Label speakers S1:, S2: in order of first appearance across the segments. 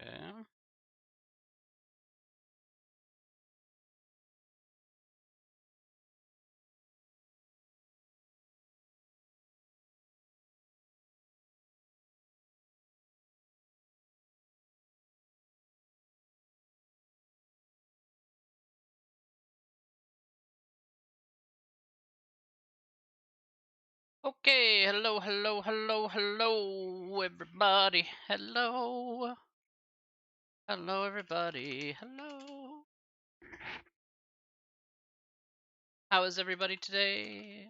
S1: Okay. Okay, hello, hello, hello, hello, everybody. Hello. Hello, everybody. Hello. How is everybody today?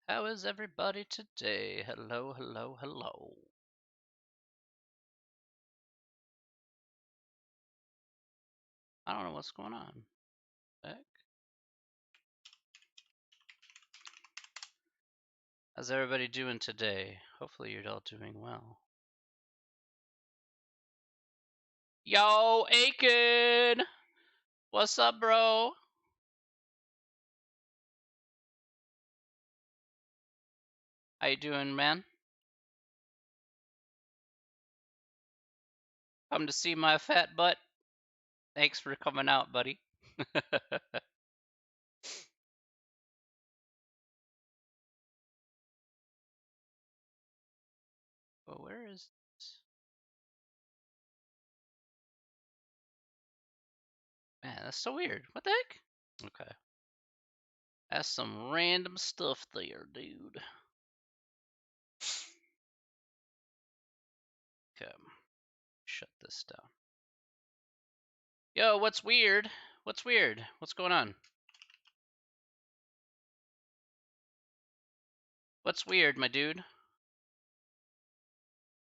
S1: How is everybody today? Hello, hello, hello. I don't know what's going on. Heck? How's everybody doing today? Hopefully you're all doing well. Yo, Aiken! What's up, bro? How you doing, man? Come to see my fat butt? Thanks for coming out, buddy. Well, where is this? Man, that's so weird. What the heck? Okay. That's some random stuff there, dude. Okay. Shut this down. Yo, what's weird? What's weird? What's going on? What's weird, my dude?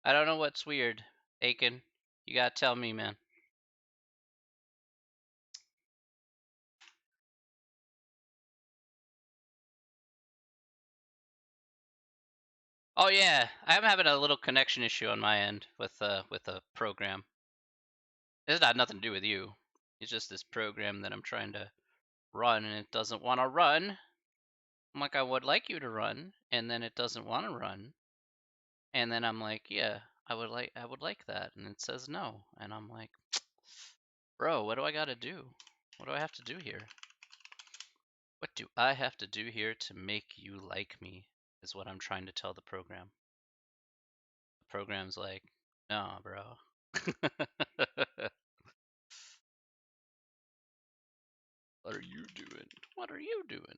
S1: I don't know what's weird, Aiken. You gotta tell me, man. Oh yeah, I'm having a little connection issue on my end with a program. It's got nothing to do with you. It's just this program that I'm trying to run and it doesn't want to run. I'm like, I would like you to run, and then it doesn't want to run. And then I'm like, yeah, I would like that, and it says no. And I'm like, bro, what do I got to do? What do I have to do here? What do I have to do here to make you like me? Is what I'm trying to tell the program. The program's like, nah, bro. What are you doing? What are you doing?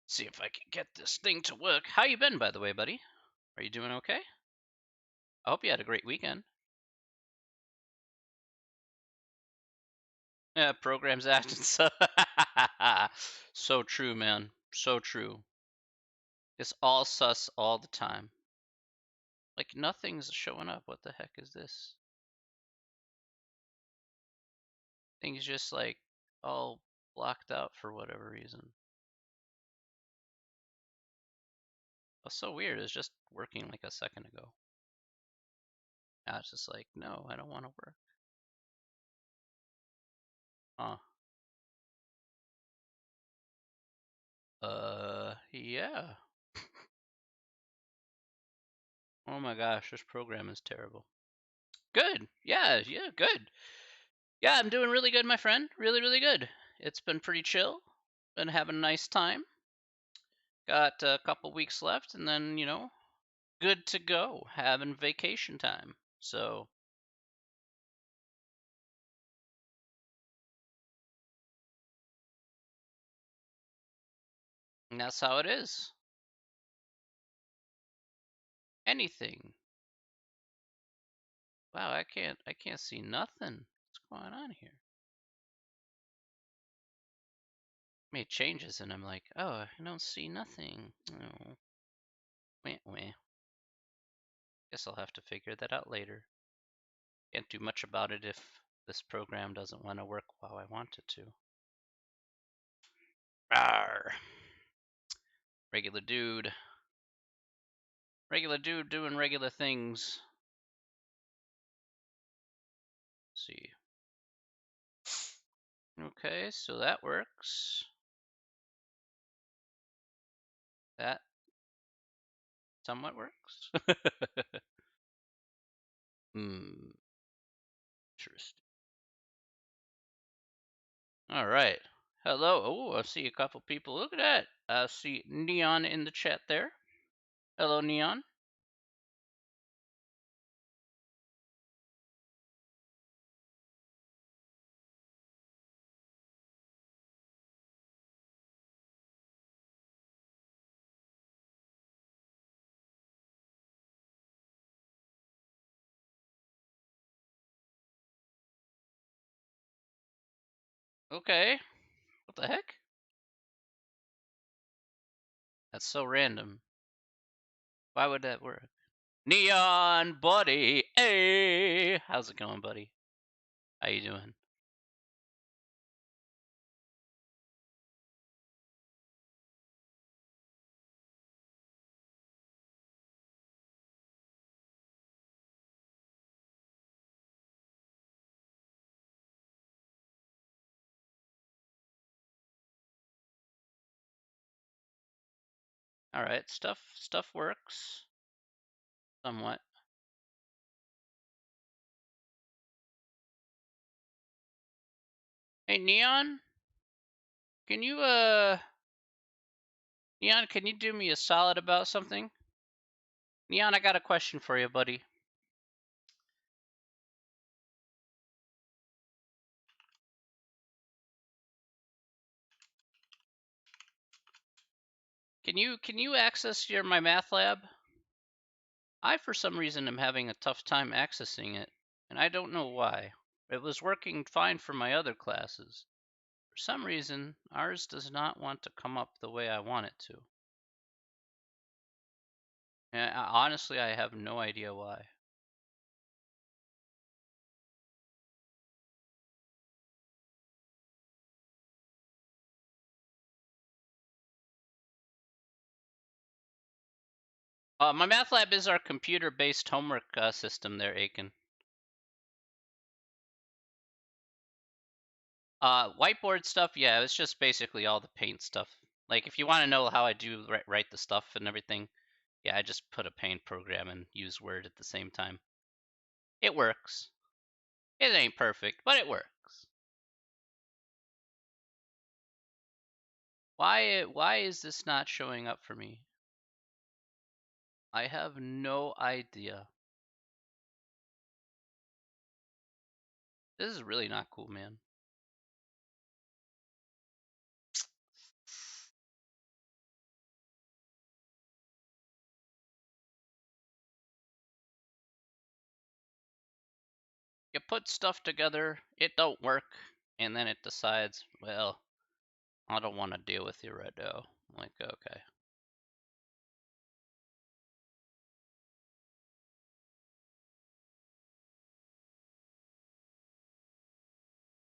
S1: See if I can get this thing to work. How you been, by the way, buddy? Are you doing okay? I hope you had a great weekend. Yeah, programs acting so. So true, man. So true. It's all sus all the time. Like nothing's showing up. What the heck is this? Things just like all blocked out for whatever reason. That's so weird. It's just working like a second ago. Now it's just like, no, I don't want to work. Huh. Yeah. Oh my gosh, this program is terrible. Good. Yeah, yeah, good. Yeah, I'm doing really good, my friend. Really, really good. It's been pretty chill. Been having a nice time. Got a couple weeks left, and then, good to go. Having vacation time. So, and that's how it is. Anything. Wow, I can't see nothing. What's going on here? Made changes, and I'm like, oh, I don't see nothing. Oh, wait, wait. Guess I'll have to figure that out later. Can't do much about it if this program doesn't want to work while I want it to. Rawr. Regular dude. Regular dude doing regular things. Let's see. Okay, so that works. That somewhat works. Hmm. Interesting. All right. Hello. Oh, I see a couple people. Look at that. I see Neon in the chat there. Hello, Neon. Okay. What the heck? That's so random. Why would that work? Neon buddy. Hey. How's it going, buddy? How you doing? All right. Stuff works somewhat. Hey, Neon, can you Neon, can you do me a solid about something? Neon, I got a question for you, buddy. Can you access your MyMathLab? I for some reason am having a tough time accessing it, and I don't know why. It was working fine for my other classes. For some reason, ours does not want to come up the way I want it to. And honestly, I have no idea why. MyMathLab is our computer-based homework system there, Aiken. Whiteboard stuff, yeah, it's just basically all the paint stuff. Like, if you want to know how I do write the stuff and everything, yeah, I just put a paint program and use Word at the same time. It works. It ain't perfect, but it works. Why is this not showing up for me? I have no idea. This is really not cool, man. You put stuff together, it don't work, and then it decides, well, I don't want to deal with you right now. I'm like, okay.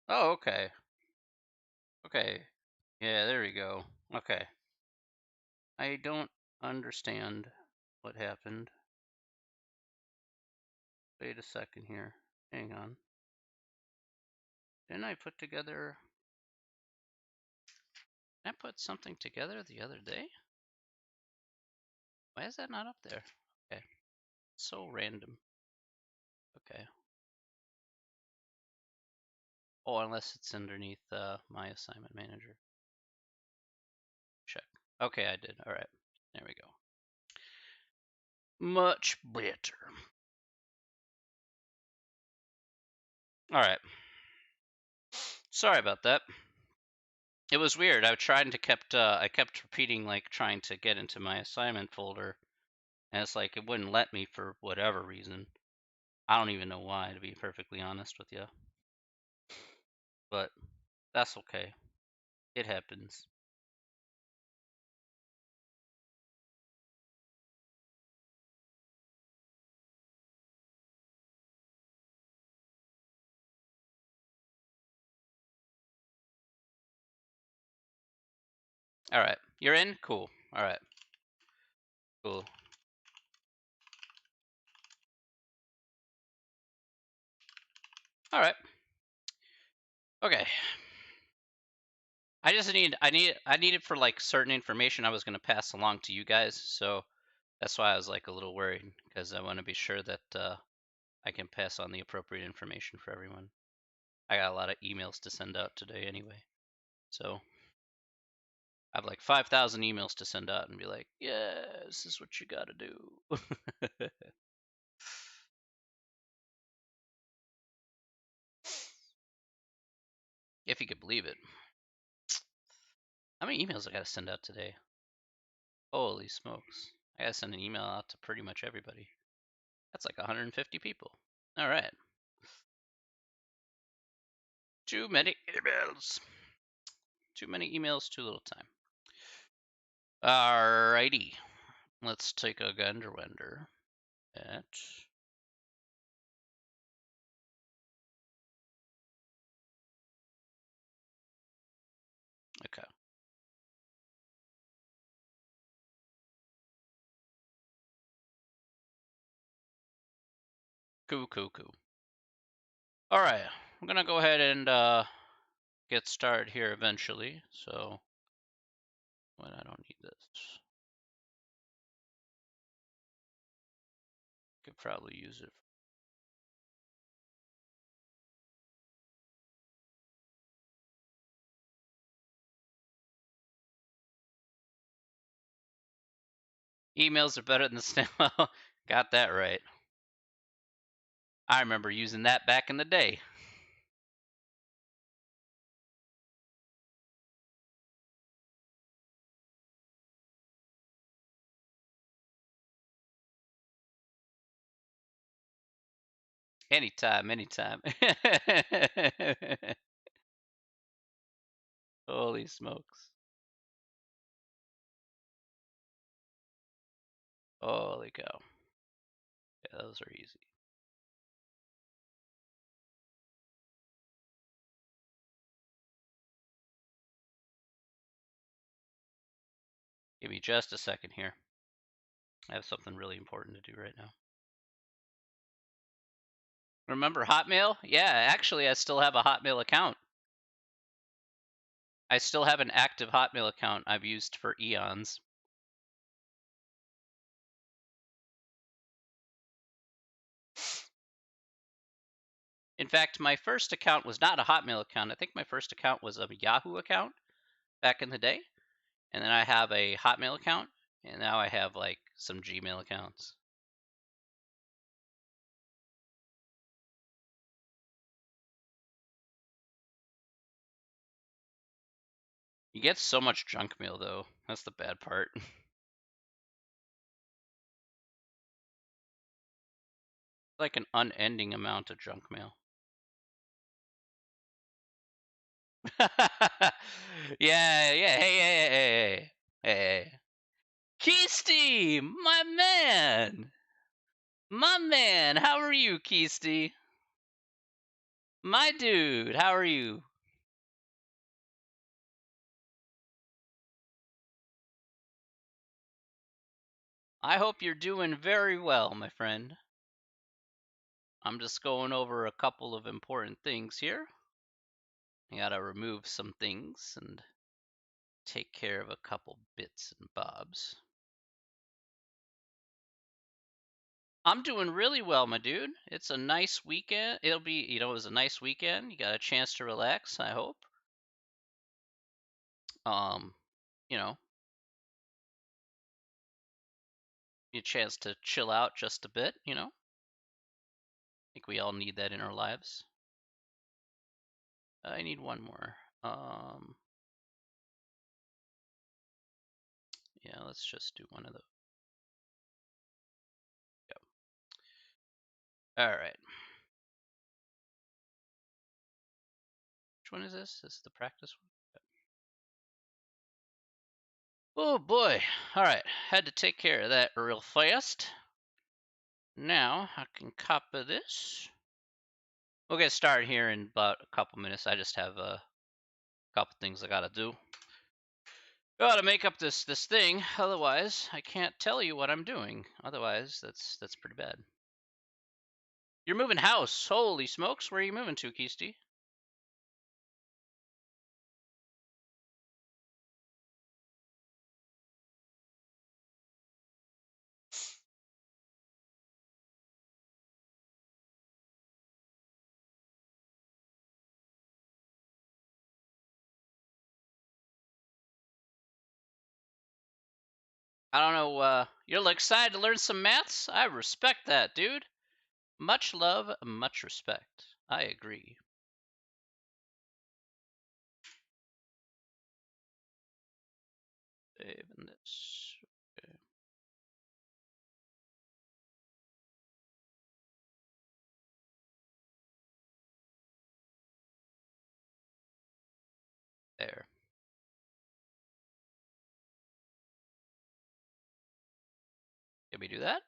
S1: Oh, okay. Okay. Yeah, there we go. Okay. I don't understand what happened. Wait a second here. Hang on. Didn't I put together... I put something together the other day? Why is that not up there? Okay. So random. Okay. Oh, unless it's underneath my assignment manager. Check. Okay, I did. All right. There we go. Much better. All right. Sorry about that. It was weird. I kept repeating, like, trying to get into my assignment folder, and it's like it wouldn't let me for whatever reason. I don't even know why, to be perfectly honest with you. But that's okay. It happens. All right. You're in? Cool. All right. Cool. All right. Okay. I need it for like certain information I was going to pass along to you guys, so That's why I was like a little worried, because I want to be sure that I can pass on the appropriate information for everyone. I got a lot of emails to send out today anyway, so I have like 5,000 emails to send out and be like, yeah, this is what you got to do. If you could believe it. How many emails I got to send out today? Holy smokes. I got to send an email out to pretty much everybody. That's like 150 people. All right. Too many emails. Too many emails, too little time. Alrighty. Let's take a Gunderwender at okay. Cool. All right. I'm gonna go ahead and get started here eventually. So when I don't need this, could probably use it. Emails are better than snail. Got that right. I remember using that back in the day. Anytime. Holy smokes. Holy cow. Yeah, those are easy. Give me just a second here. I have something really important to do right now. Remember Hotmail? Yeah, actually, I still have a Hotmail account. I still have an active Hotmail account I've used for eons. In fact, my first account was not a Hotmail account. I think my first account was a Yahoo account back in the day. And then I have a Hotmail account. And now I have like some Gmail accounts. You get so much junk mail, though. That's the bad part. Like an unending amount of junk mail. Yeah. Hey. Keisty, my man. My man, how are you, Keisty? My dude, how are you? I hope you're doing very well, my friend. I'm just going over a couple of important things here. I gotta remove some things and take care of a couple bits and bobs. I'm doing really well, my dude. It's a nice weekend. It'll be, it was a nice weekend. You got a chance to relax, I hope. Um, you know, a chance to chill out just a bit. I think we all need that in our lives. I need one more. Yeah, let's just do one of those. Yep. All right. Which one is this? This is the practice one? Oh boy. All right. Had to take care of that real fast. Now I can copy this. We'll get started here in about a couple minutes. I just have a couple things I gotta do. Gotta make up this thing. Otherwise, I can't tell you what I'm doing. Otherwise, that's pretty bad. You're moving house. Holy smokes! Where are you moving to, Keisty? I don't know. You're like excited to learn some maths. I respect that, dude. Much love, much respect. I agree. Saving this. Okay, there. Can we do that?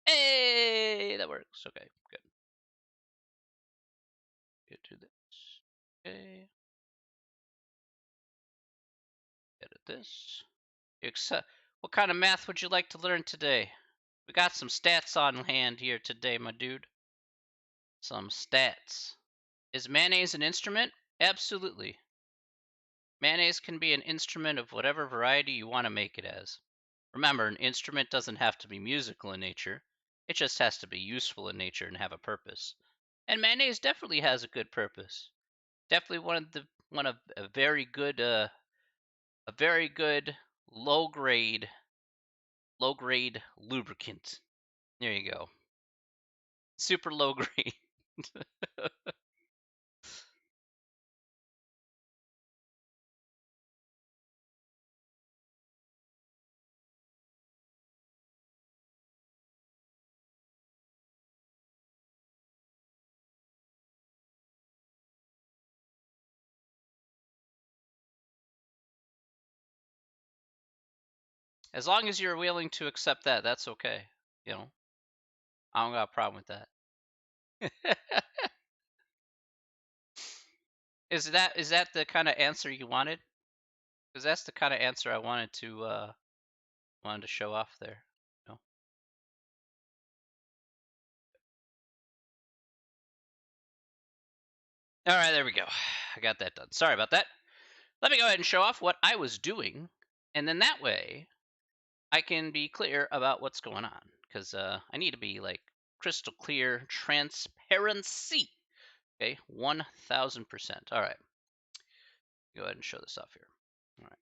S1: Hey, that works. Okay, good. Get to this. Okay, edit this. What kind of math would you like to learn today? We got some stats on hand here today, my dude. Some stats. Is mayonnaise an instrument? Absolutely. Mayonnaise can be an instrument of whatever variety you want to make it as. Remember, an instrument doesn't have to be musical in nature. It just has to be useful in nature and have a purpose. And mayonnaise definitely has a good purpose. Definitely one of a very good low grade lubricant. There you go. Super low grade. As long as you're willing to accept that, that's okay. You know, I don't got a problem with that. Is that the kind of answer you wanted? Because that's the kind of answer I wanted to show off there. You know? All right, there we go. I got that done. Sorry about that. Let me go ahead and show off what I was doing, and then that way I can be clear about what's going on. Because I need to be like crystal clear transparency. Okay, 1000%. All right, go ahead and show this off here. All right,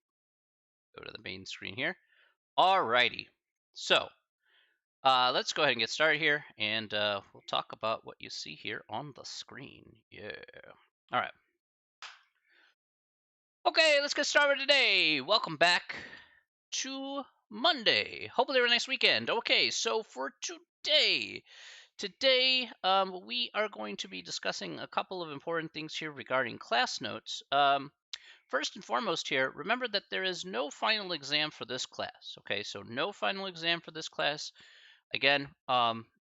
S1: go to the main screen here. All righty. So let's go ahead and get started here, and we'll talk about what you see here on the screen. Yeah. All right. Okay, let's get started today. Welcome back to Monday. Hopefully, a nice weekend. Okay, so for today, we are going to be discussing a couple of important things here regarding class notes. First and foremost here, remember that there is no final exam for this class. Okay, so no final exam for this class. Again,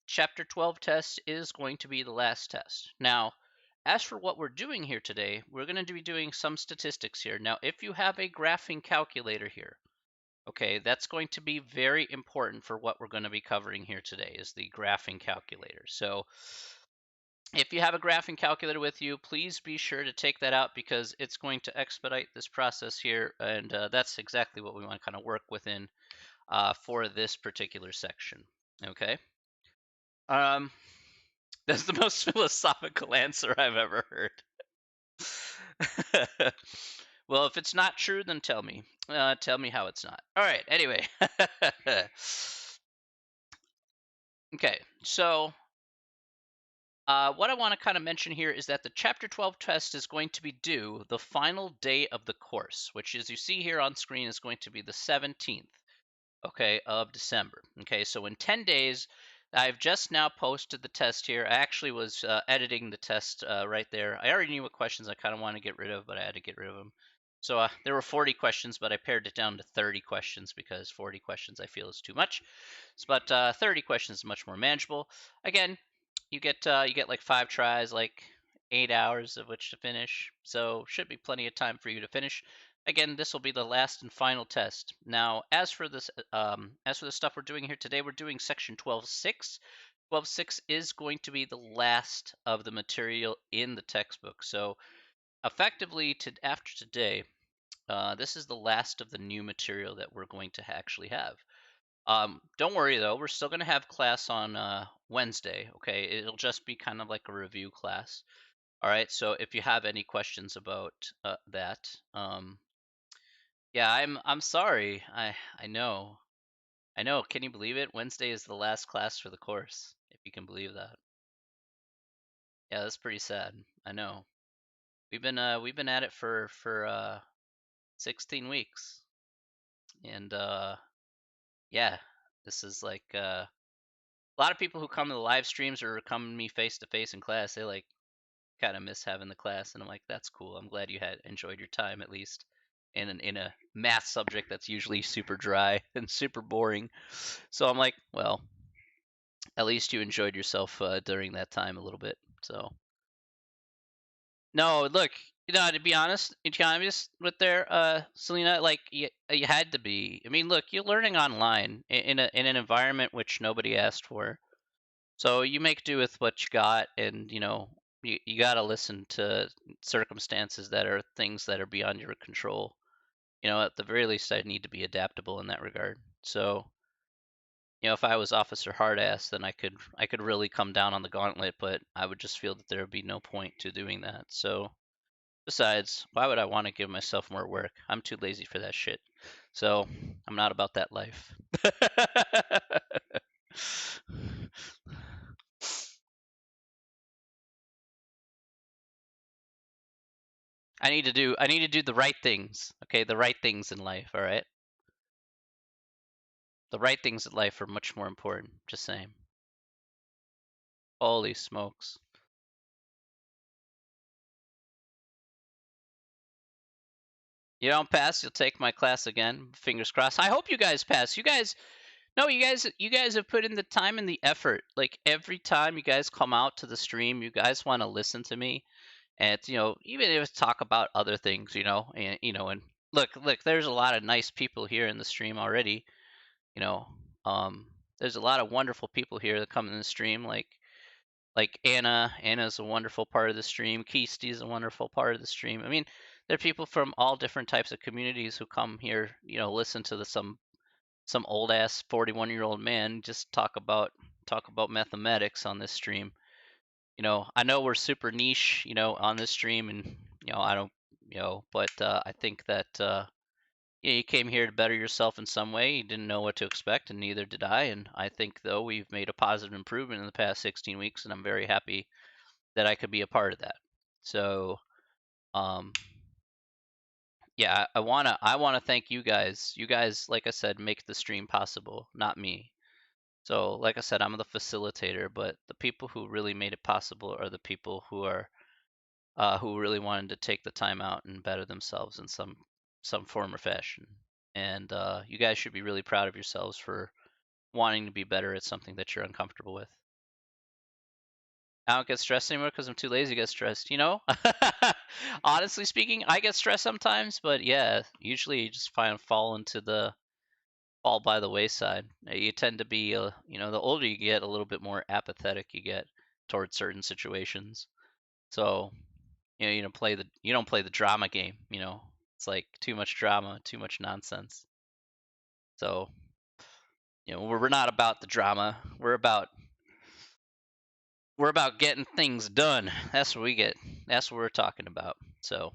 S1: chapter 12 test is going to be the last test. Now, as for what we're doing here today, we're going to be doing some statistics here. Now, if you have a graphing calculator here, okay, that's going to be very important for what we're going to be covering here today is the graphing calculator. So if you have a graphing calculator with you, please be sure to take that out because it's going to expedite this process here. And that's exactly what we want to kind of work within for this particular section. Okay. Um, that's the most philosophical answer I've ever heard. Well, if it's not true, then tell me. Tell me how it's not. All right. Anyway. Okay. So, what I want to kind of mention here is that the Chapter 12 test is going to be due the final day of the course, which, as you see here on screen, is going to be the 17th. Okay, of December. Okay, so in 10 days, I've just now posted the test here. I actually was editing the test right there. I already knew what questions I kind of want to get rid of, but I had to get rid of them. So there were 40 questions, but I pared it down to 30 questions because 40 questions I feel is too much. But 30 questions is much more manageable. Again, you get like 5 tries, like 8 hours of which to finish. So should be plenty of time for you to finish. Again, this will be the last and final test. Now, as for the stuff we're doing here today, we're doing section 12.6. 12.6 is going to be the last of the material in the textbook. So, effectively, after today, this is the last of the new material that we're going to actually have. Don't worry though, we're still going to have class on Wednesday. Okay, it'll just be kind of like a review class. All right, so if you have any questions about that, yeah, I'm sorry. I know. I know. Can you believe it? Wednesday is the last class for the course, if you can believe that. Yeah, that's pretty sad. I know. We've been at it for 16 weeks, and yeah, this is like a lot of people who come to the live streams or come to me face to face in class. They like kind of miss having the class, and I'm like, that's cool. I'm glad you had enjoyed your time at least in a math subject that's usually super dry and super boring. So I'm like, well, at least you enjoyed yourself during that time a little bit. So no, look, to be honest, to be honest with there, Selena, like you had to be. I mean, look, you're learning online in an environment which nobody asked for. So you make do with what you got, and you got to listen to circumstances that are things that are beyond your control. At the very least, I need to be adaptable in that regard. So, if I was Officer Hardass, then I could really come down on the gauntlet, but I would just feel that there would be no point to doing that. So, besides, why would I want to give myself more work? I'm too lazy for that shit. So, I'm not about that life. I need to do the right things. Okay, the right things in life, all right? The right things in life are much more important, just saying. Holy smokes. You don't pass, you'll take my class again. Fingers crossed. I hope you guys pass. You guys have put in the time and the effort. Like every time you guys come out to the stream, you guys want to listen to me, and even if it's talk about other things, and look, there's a lot of nice people here in the stream already. You know, um, there's a lot of wonderful people here that come in the stream, like Anna. Anna's a wonderful part of the stream. Keisty's a wonderful part of the stream. I mean, there are people from all different types of communities who come here, listen to some old ass 41-year-old man just talk about mathematics on this stream. I know we're super niche, on this stream, and I don't, but I think that you came here to better yourself in some way. You didn't know what to expect, and neither did I. And I think though we've made a positive improvement in the past 16 weeks, and I'm very happy that I could be a part of that. So, um, yeah, I wanna thank you guys. You guys, like I said, make the stream possible, not me. So, like I said, I'm the facilitator, but the people who really made it possible are the people who really wanted to take the time out and better themselves in some form or fashion. And you guys should be really proud of yourselves for wanting to be better at something that you're uncomfortable with. I don't get stressed anymore because I'm too lazy to get stressed. Honestly speaking, I get stressed sometimes, but yeah, usually you just fall by the wayside. You tend to be, the older you get, a little bit more apathetic you get towards certain situations. So, you don't play the drama game. It's like too much drama, too much nonsense. So, we're not about the drama. We're about getting things done. That's what we get. That's what we're talking about. So,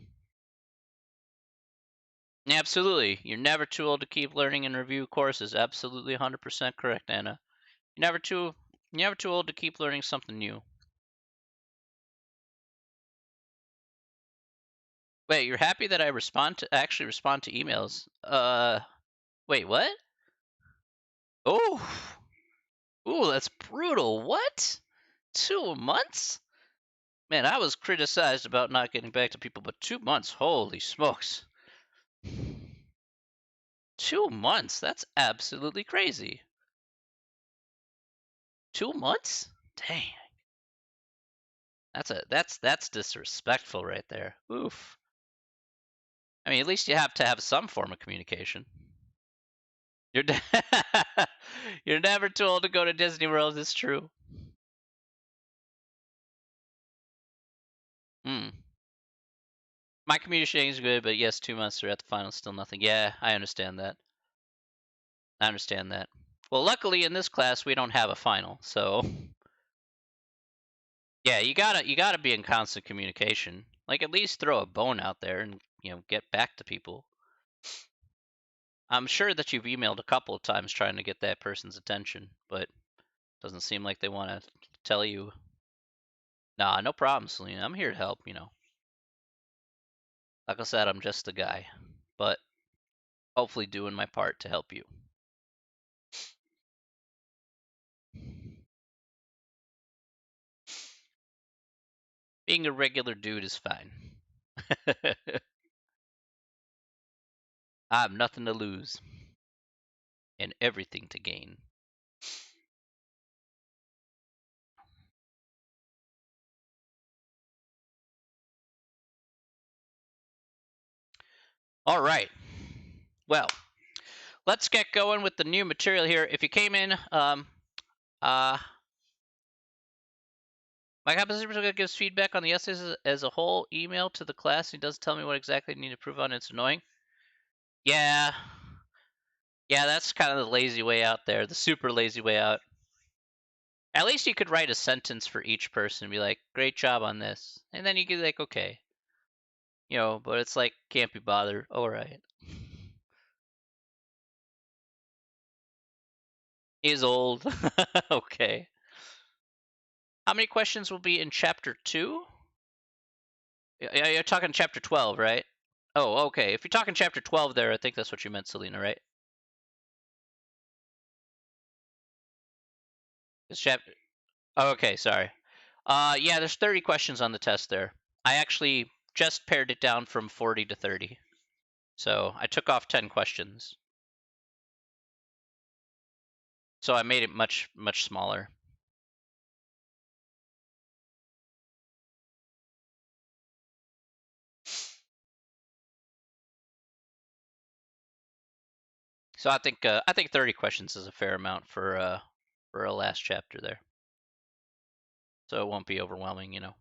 S1: absolutely, you're never too old to keep learning and review courses. Absolutely, 100% correct, Anna. You're never too old to keep learning something new. Wait, you're happy that I actually respond to emails? Wait, what? Oh, ooh, that's brutal. What? 2 months? Man, I was criticized about not getting back to people, but 2 months, holy smokes. 2 months? That's absolutely crazy. 2 months? Dang. That's disrespectful right there. Oof. I mean, at least you have to have some form of communication. You're you're never too old to go to Disney World. It's true. Hmm. My communication is good, but yes, 2 months are at the final, still nothing. Yeah, I understand that. I understand that. Well, luckily in this class we don't have a final, so yeah, you gotta be in constant communication. Like at least throw a bone out there and get back to people. I'm sure that you've emailed a couple of times trying to get that person's attention, but doesn't seem like they want to tell you. Nah, no problem, Selena. I'm here to help, you know. Like I said, I'm just a guy, but hopefully doing my part to help you. Being a regular dude is fine. I have nothing to lose and everything to gain. All right. Well, let's get going with the new material here. If you came in, my composition gives feedback on the essays as a whole. Email to the class. He does tell me what exactly I need to improve on. It's annoying. Yeah. Yeah, that's kind of the lazy way out there, the super lazy way out. At least you could write a sentence for each person and be like, great job on this. And then you could like, okay. You know, but it's like, can't be bothered. All right. He's old. Okay. How many questions will be in chapter 2? You're talking chapter 12, right? Oh, okay. If you're talking chapter 12 there, I think that's what you meant, Selena, right? It's chapter. Oh, okay, sorry. Yeah, there's 30 questions on the test there. I actually just pared it down from 40 to 30. So I took off 10 questions. So I made it much, much smaller. So I think 30 questions is a fair amount for a last chapter there. So it won't be overwhelming, you know.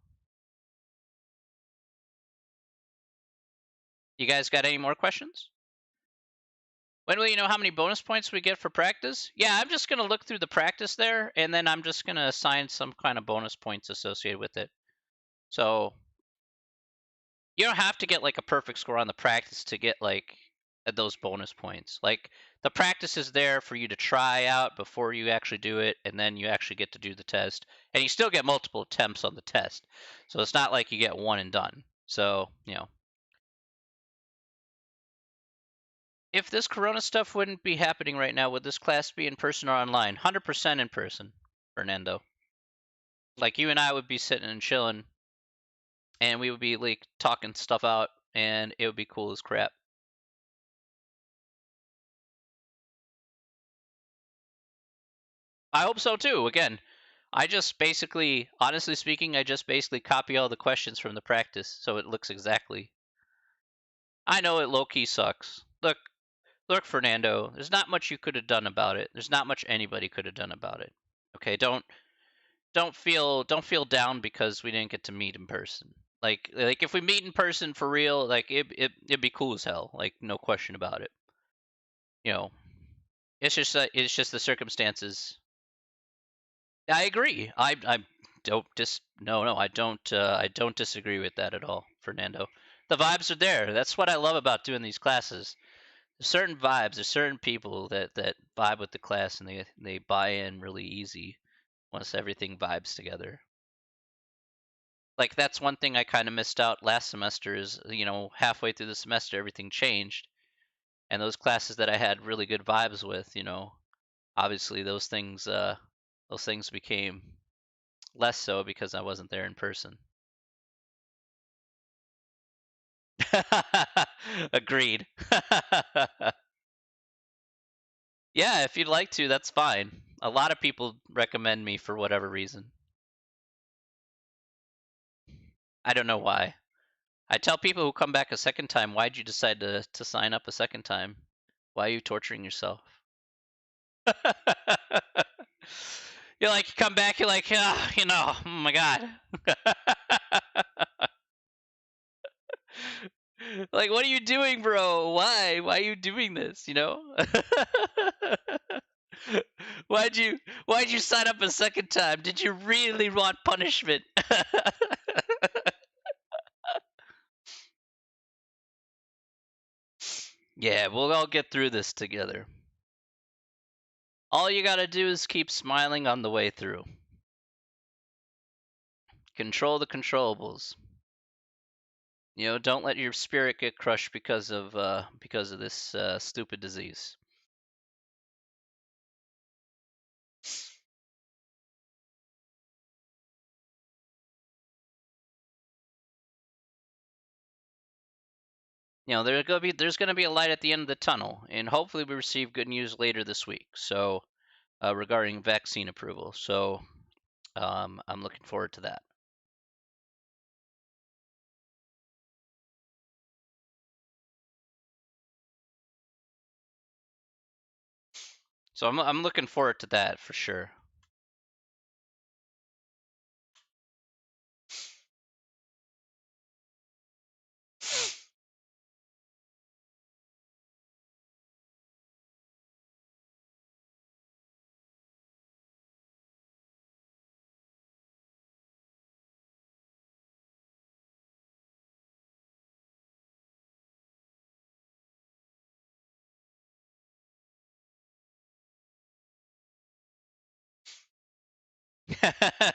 S1: You guys got any more questions? When will you know how many bonus points we get for practice? Yeah, I'm just going to look through the practice there, and then I'm just going to assign some kind of bonus points associated with it. So you don't have to get like a perfect score on the practice to get like those bonus points. Like the practice is there for you to try out before you actually do it, and then you actually get to do the test. And you still get multiple attempts on the test. So it's not like you get one and done. So, you know, if this corona stuff wouldn't be happening right now, would this class be in person or online? 100% in person, Fernando. Like you and I would be sitting and chilling, and we would be like talking stuff out, and it would be cool as crap. I hope so too. Again, I just basically, honestly speaking, I just basically copy all the questions from the practice so it looks exactly. I know it low key sucks. Look, Fernando, there's not much you could have done about it. There's not much anybody could have done about it. Okay, don't feel down because we didn't get to meet in person. Like if we meet in person for real, like it'd be cool as hell. Like no question about it. You know, it's just the circumstances. I agree. I don't I don't disagree with that at all, Fernando. The vibes are there. That's what I love about doing these classes. There's certain vibes. There's certain people that vibe with the class and they buy in really easy once everything vibes together. Like that's one thing I kind of missed out last semester is, you know, halfway through the semester everything changed, and those classes that I had really good vibes with, you know, obviously those things became less so because I wasn't there in person. Agreed. Yeah, if you'd like to, that's fine. A lot of people recommend me for whatever reason. I don't know why. I tell people who come back a second time, why'd you decide to sign up a second time? Why are you torturing yourself? You're like, you come back, you're like, you know, oh my god. Like, what are you doing, bro? Why? Why are you doing this? You know? Why'd you sign up a second time? Did you really want punishment? Yeah, we'll all get through this together. All you gotta do is keep smiling on the way through. Control the controllables. You know, don't let your spirit get crushed because of this stupid disease. You know, there's gonna be a light at the end of the tunnel, and hopefully we receive good news later this week. So, regarding vaccine approval. So, I'm looking forward to that. So I'm looking forward to that for sure.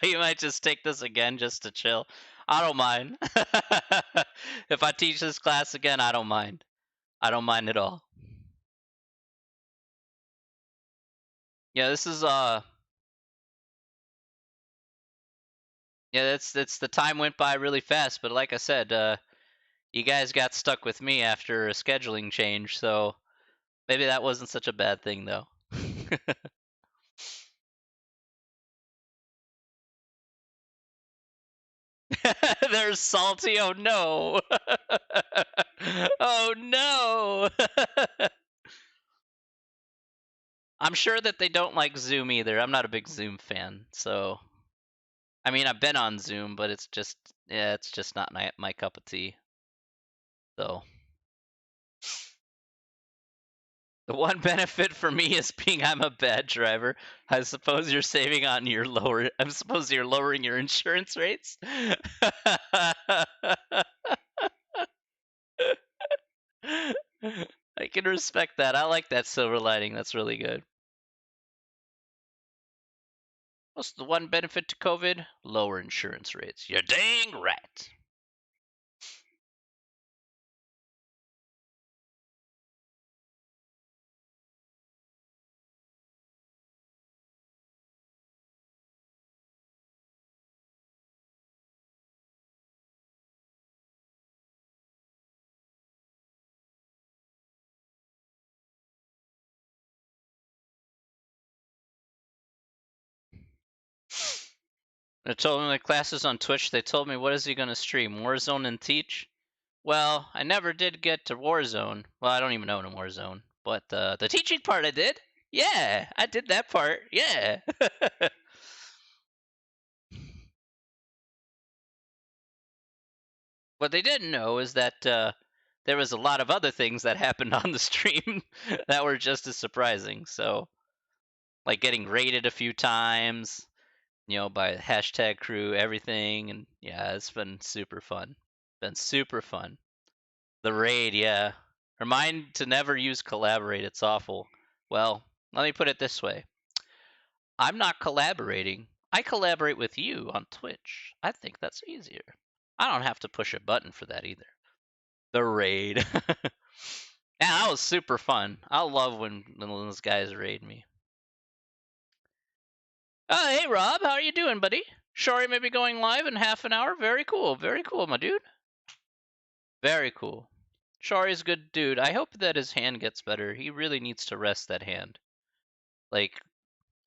S1: You might just take this again just to chill. I don't mind. If I teach this class again, I don't mind. I don't mind at all. Yeah, this is yeah, that's the time went by really fast, but like I said, you guys got stuck with me after a scheduling change, so maybe that wasn't such a bad thing though. They're salty. Oh no. Oh no. I'm sure that they don't like Zoom either. I'm not a big Zoom fan, so I mean, I've been on Zoom, but it's just yeah, it's just not my cup of tea. So the one benefit for me is being I'm a bad driver. I suppose you're saving on your lower. I suppose you're lowering your insurance rates. I can respect that. I like that silver lining. That's really good. What's the one benefit to COVID? Lower insurance rates. You're dang right. They told me my classes on Twitch. They told me, what is he going to stream? Warzone and teach? Well, I never did get to Warzone. Well, I don't even own a Warzone. But the teaching part I did. Yeah, I did that part. Yeah. What they didn't know is that there was a lot of other things that happened on the stream that were just as surprising. So, like getting raided a few times, you know, by hashtag crew, everything, and yeah, it's been super fun. Been super fun. The raid, yeah. Remind to never use collaborate. It's awful. Well, let me put it this way. I'm not collaborating. I collaborate with you on Twitch. I think that's easier. I don't have to push a button for that either. The raid. Yeah, that was super fun. I love when those guys raid me. Oh, hey Rob, how are you doing, buddy? Shori may be going live in half an hour. Very cool, my dude. Very cool. Shori's a good dude. I hope that his hand gets better. He really needs to rest that hand. Like,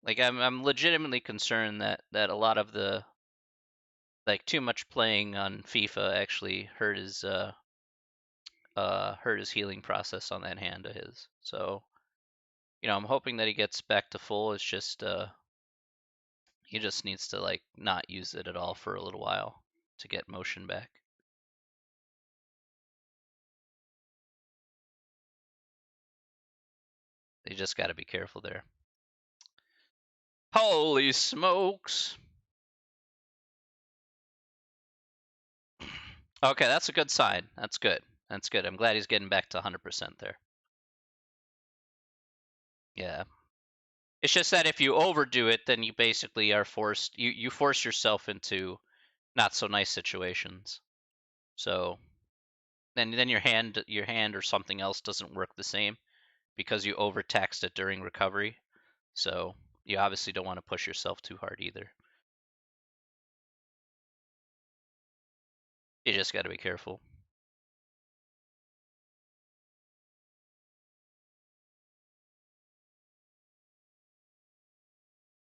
S1: I'm legitimately concerned that a lot of the too much playing on FIFA actually hurt his healing process on that hand of his. So, you know, I'm hoping that he gets back to full. It's just he just needs to like not use it at all for a little while to get motion back. They just got to be careful there. Holy smokes. Okay, that's a good sign. That's good. That's good. I'm glad he's getting back to 100% there. Yeah. It's just that if you overdo it, then you basically are forced. You force yourself into not so nice situations. So then your hand or something else doesn't work the same because you overtaxed it during recovery. So you obviously don't want to push yourself too hard either. You just got to be careful.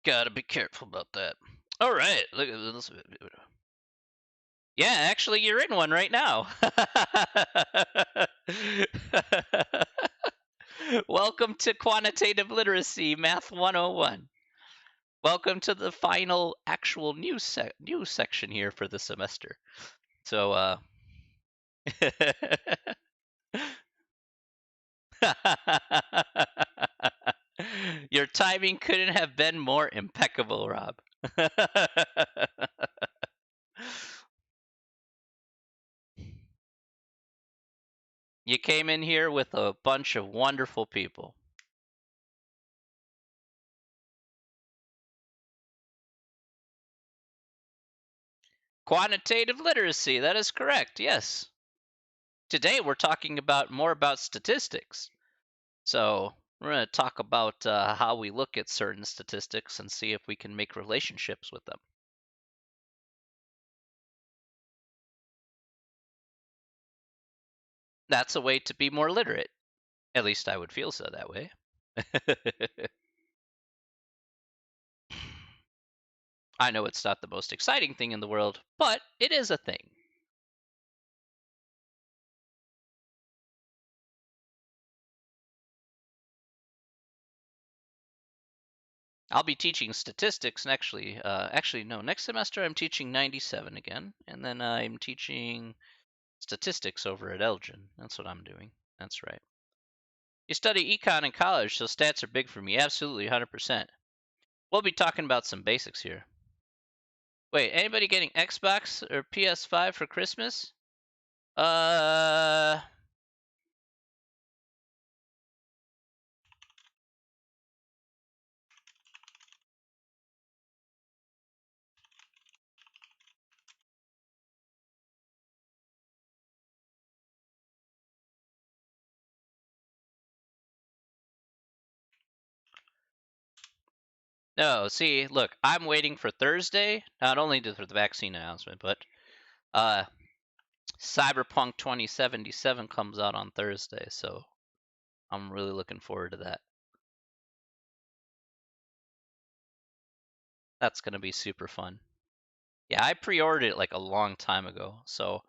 S1: Got to be careful about that. All right, look at this. Yeah, actually, you're in one right now. Welcome to Quantitative Literacy Math 101. Welcome to the final actual news section here for the semester. So, your timing couldn't have been more impeccable, Rob. You came in here with a bunch of wonderful people. Quantitative literacy, that is correct, yes. Today we're talking more about statistics. So we're going to talk about how we look at certain statistics and see if we can make relationships with them. That's a way to be more literate. At least I would feel so that way. I know it's not the most exciting thing in the world, but it is a thing. I'll be teaching statistics actually no, next semester I'm teaching 97 again, and then I'm teaching statistics over at Elgin. That's what I'm doing. That's right. You study econ in college, so stats are big for me. Absolutely, 100%. We'll be talking about some basics here. Wait, anybody getting Xbox or PS5 for Christmas? Uh, no. See, look, I'm waiting for Thursday, not only for the vaccine announcement, but uh, Cyberpunk 2077 comes out on Thursday, so I'm really looking forward to that. That's gonna be super fun. Yeah, I pre-ordered it like a long time ago, so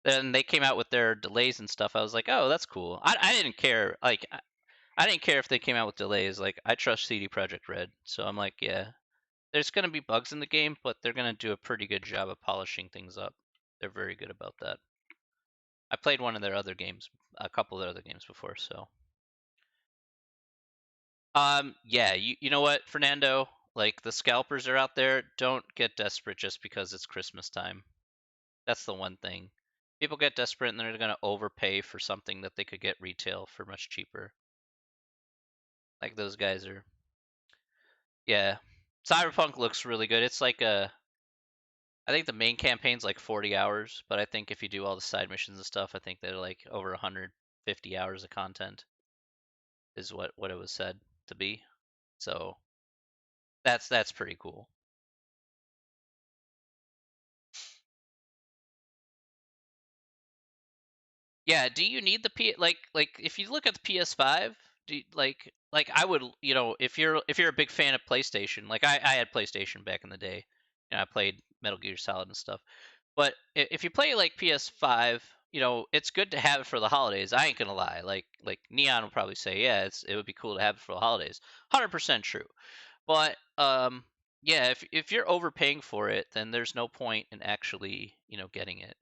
S1: then they came out with their delays and stuff. I was like, oh, that's cool. I didn't care. Like, I didn't care if they came out with delays. Like, I trust CD Projekt Red, so I'm like, yeah, there's gonna be bugs in the game, but they're gonna do a pretty good job of polishing things up. They're very good about that. I played one of their other games, a couple of their other games before, so. Yeah, you know what, Fernando? Like, the scalpers are out there. Don't get desperate just because it's Christmas time. That's the one thing. People get desperate and they're gonna overpay for something that they could get retail for much cheaper. Like those guys are. Yeah, Cyberpunk looks really good. It's like I think the main campaign's like 40 hours, but I think if you do all the side missions and stuff, I think they're like over 150 hours of content is what it was said to be. So that's pretty cool. Yeah, do you need the like if you look at the PS5, like I would, if you're a big fan of PlayStation, like I had PlayStation back in the day, and I played Metal Gear Solid and stuff. But if you play like PS5, it's good to have it for the holidays. I ain't gonna lie. Like Neon will probably say, yeah, it would be cool to have it for the holidays. 100% true. But yeah, if you're overpaying for it, then there's no point in actually, getting it.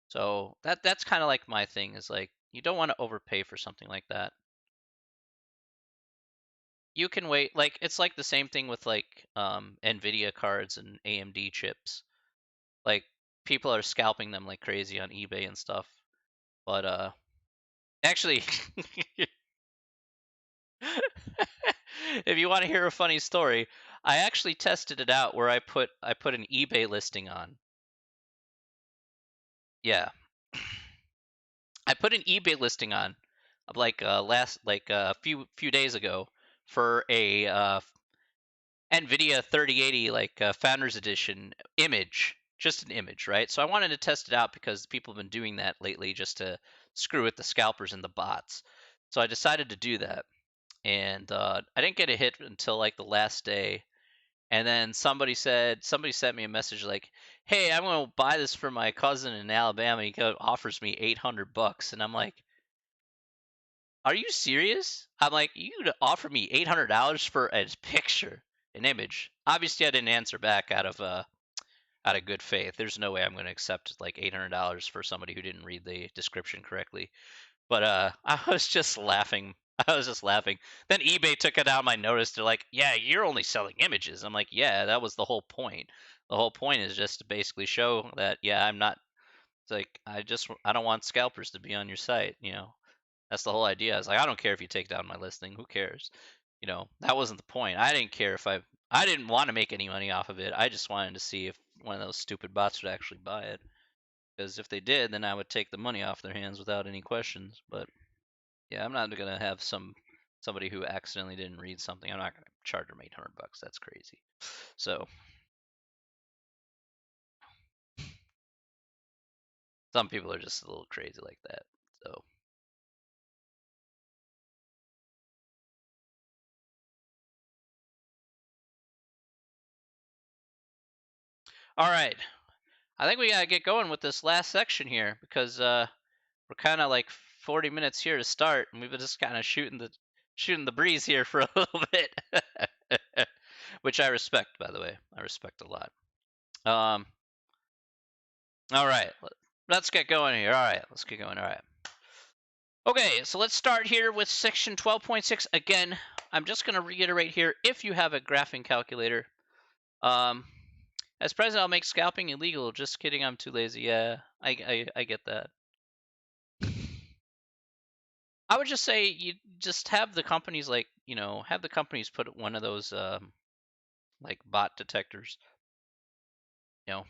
S1: So that's kind of like my thing is like you don't want to overpay for something like that. You can wait. Like it's like the same thing with like Nvidia cards and AMD chips. Like people are scalping them like crazy on eBay and stuff. But actually If you want to hear a funny story, I actually tested it out where I put an eBay listing on. Yeah. I put an eBay listing on like last like a few days ago for a NVIDIA 3080 like Founders Edition image, just an image, right? So I wanted to test it out because people have been doing that lately just to screw with the scalpers and the bots. So I decided to do that, and I didn't get a hit until like the last day. And then somebody sent me a message like, "Hey, I'm gonna buy this for my cousin in Alabama. Offers me $800," and I'm like, "Are you serious?" I'm like, "You gonna offer me $800 for a picture, an image?" Obviously, I didn't answer back out of good faith. There's no way I'm gonna accept like $800 for somebody who didn't read the description correctly. But I was just laughing. I was just laughing. Then eBay took it out of my notice. They're like, "Yeah, you're only selling images." I'm like, "Yeah, that was the whole point. The whole point is just to basically show that yeah, I'm not. It's like I don't want scalpers to be on your site. That's the whole idea. I was like, I don't care if you take down my listing. Who cares? That wasn't the point. I didn't care if I didn't want to make any money off of it. I just wanted to see if one of those stupid bots would actually buy it. Because if they did, then I would take the money off their hands without any questions. But yeah, I'm not gonna have somebody who accidentally didn't read something. I'm not gonna charge them $800. That's crazy. So some people are just a little crazy like that. So all right, I think we gotta get going with this last section here because we're kind of like 40 minutes here to start, and we've been just kind of shooting the breeze here for a little bit, which I respect, by the way. I respect a lot. Um, all right, let's get going here. All right, let's get going. All right. Okay, so let's start here with section 12.6. Again, I'm just going to reiterate here if you have a graphing calculator. Um, as president, I'll make scalping illegal. Just kidding, I'm too lazy. Yeah, I get that. I would just say you just have the companies have the companies put one of those like bot detectors, you know,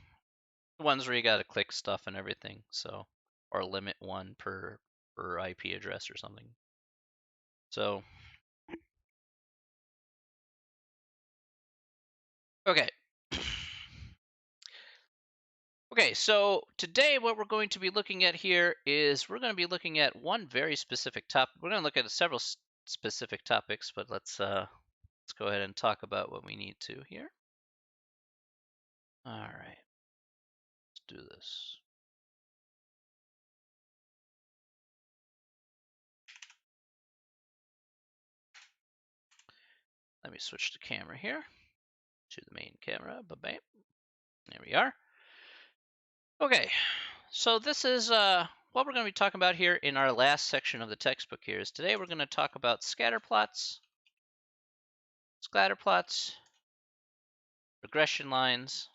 S1: the ones where you got to click stuff and everything. So, or limit one per IP address or something. So, okay. Okay, so today what we're going to be looking at here is we're going to be looking at one very specific topic. We're going to look at several specific topics, but let's go ahead and talk about what we need to here. All right, let's do this. Let me switch the camera here to the main camera. Bam. There we are. Okay, so this is what we're going to be talking about here in our last section of the textbook here. Is today we're going to talk about scatter plots, regression lines,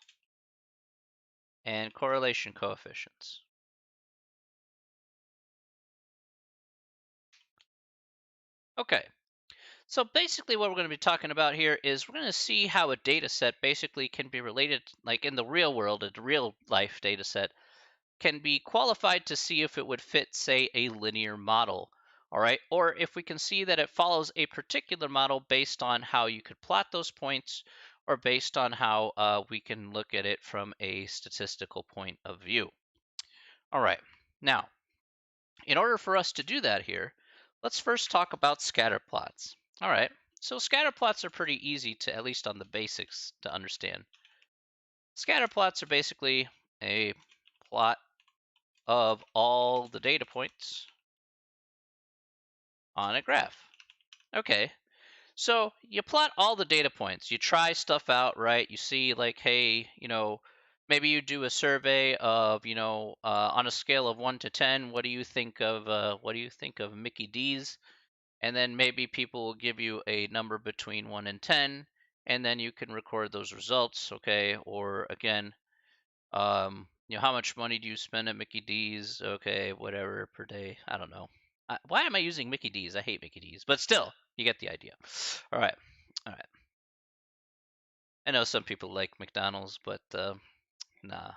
S1: and correlation coefficients. Okay, so basically what we're going to be talking about here is we're going to see how a data set basically can be related, like in the real world, a real life data set can be qualified to see if it would fit, say, a linear model. All right, or if we can see that it follows a particular model based on how you could plot those points, or based on how we can look at it from a statistical point of view. All right, now, in order for us to do that here, let's first talk about scatter plots. All right, so scatter plots are pretty easy to, at least on the basics, to understand. Scatter plots are basically a plot of all the data points on a graph. Okay, so you plot all the data points. You try stuff out, right? You see, like, hey, maybe you do a survey of, on a scale of 1 to 10, what do you think of Mickey D's? And then maybe people will give you a number between 1 and 10, and then you can record those results, okay? Or again, how much money do you spend at Mickey D's? Okay, whatever per day. I don't know. Why am I using Mickey D's? I hate Mickey D's, but still. You get the idea. All right. All right. I know some people like McDonald's, but nah.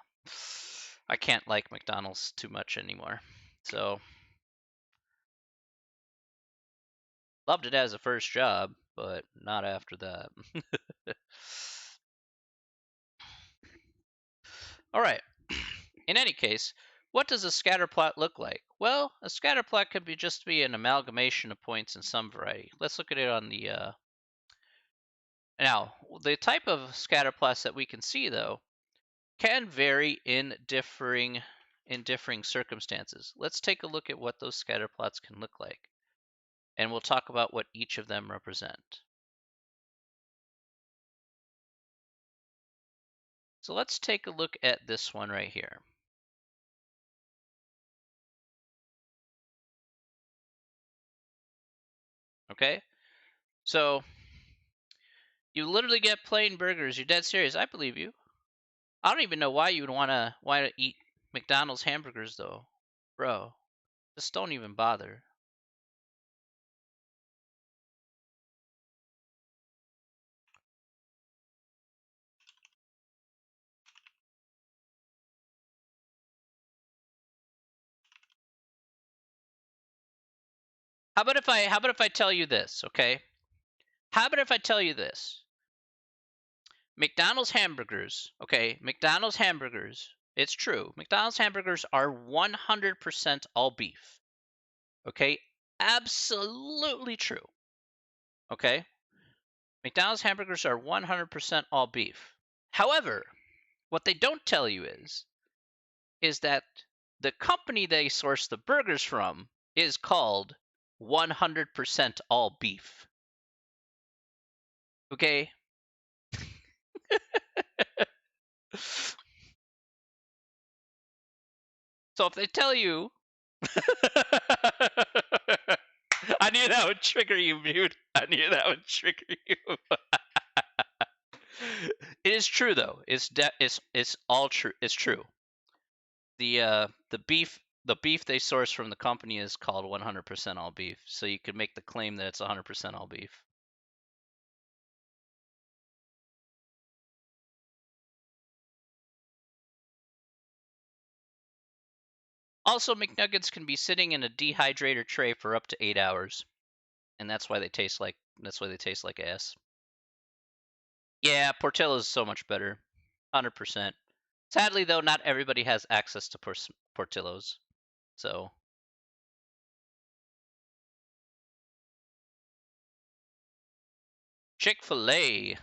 S1: I can't like McDonald's too much anymore. So, loved it as a first job, but not after that. All right. In any case, what does a scatter plot look like? Well, a scatter plot could just be an amalgamation of points in some variety. Let's look at it on the now, the type of scatter plots that we can see though can vary in differing circumstances. Let's take a look at what those scatter plots can look like, and we'll talk about what each of them represent. So let's take a look at this one right here. Okay, so you literally get plain burgers. You're dead serious. I believe you. I don't even know why you would want to eat McDonald's hamburgers though, bro. Just don't even bother. How about if I tell you this, okay? How about if I tell you this? McDonald's hamburgers, okay? McDonald's hamburgers. It's true. McDonald's hamburgers are 100% all beef. Okay? Absolutely true. Okay? McDonald's hamburgers are 100% all beef. However, what they don't tell you is that the company they source the burgers from is called 100% all beef. Okay? So if they tell you I knew that would trigger you, dude. I knew that would trigger you. It is true though. It's all true. It's true. The beef they source from the company is called 100% all beef. So you could make the claim that it's 100% all beef. Also, McNuggets can be sitting in a dehydrator tray for up to 8 hours, and that's why they taste like ass. Yeah, Portillo's is so much better. 100%. Sadly though, not everybody has access to Portillo's. So, Chick-fil-A.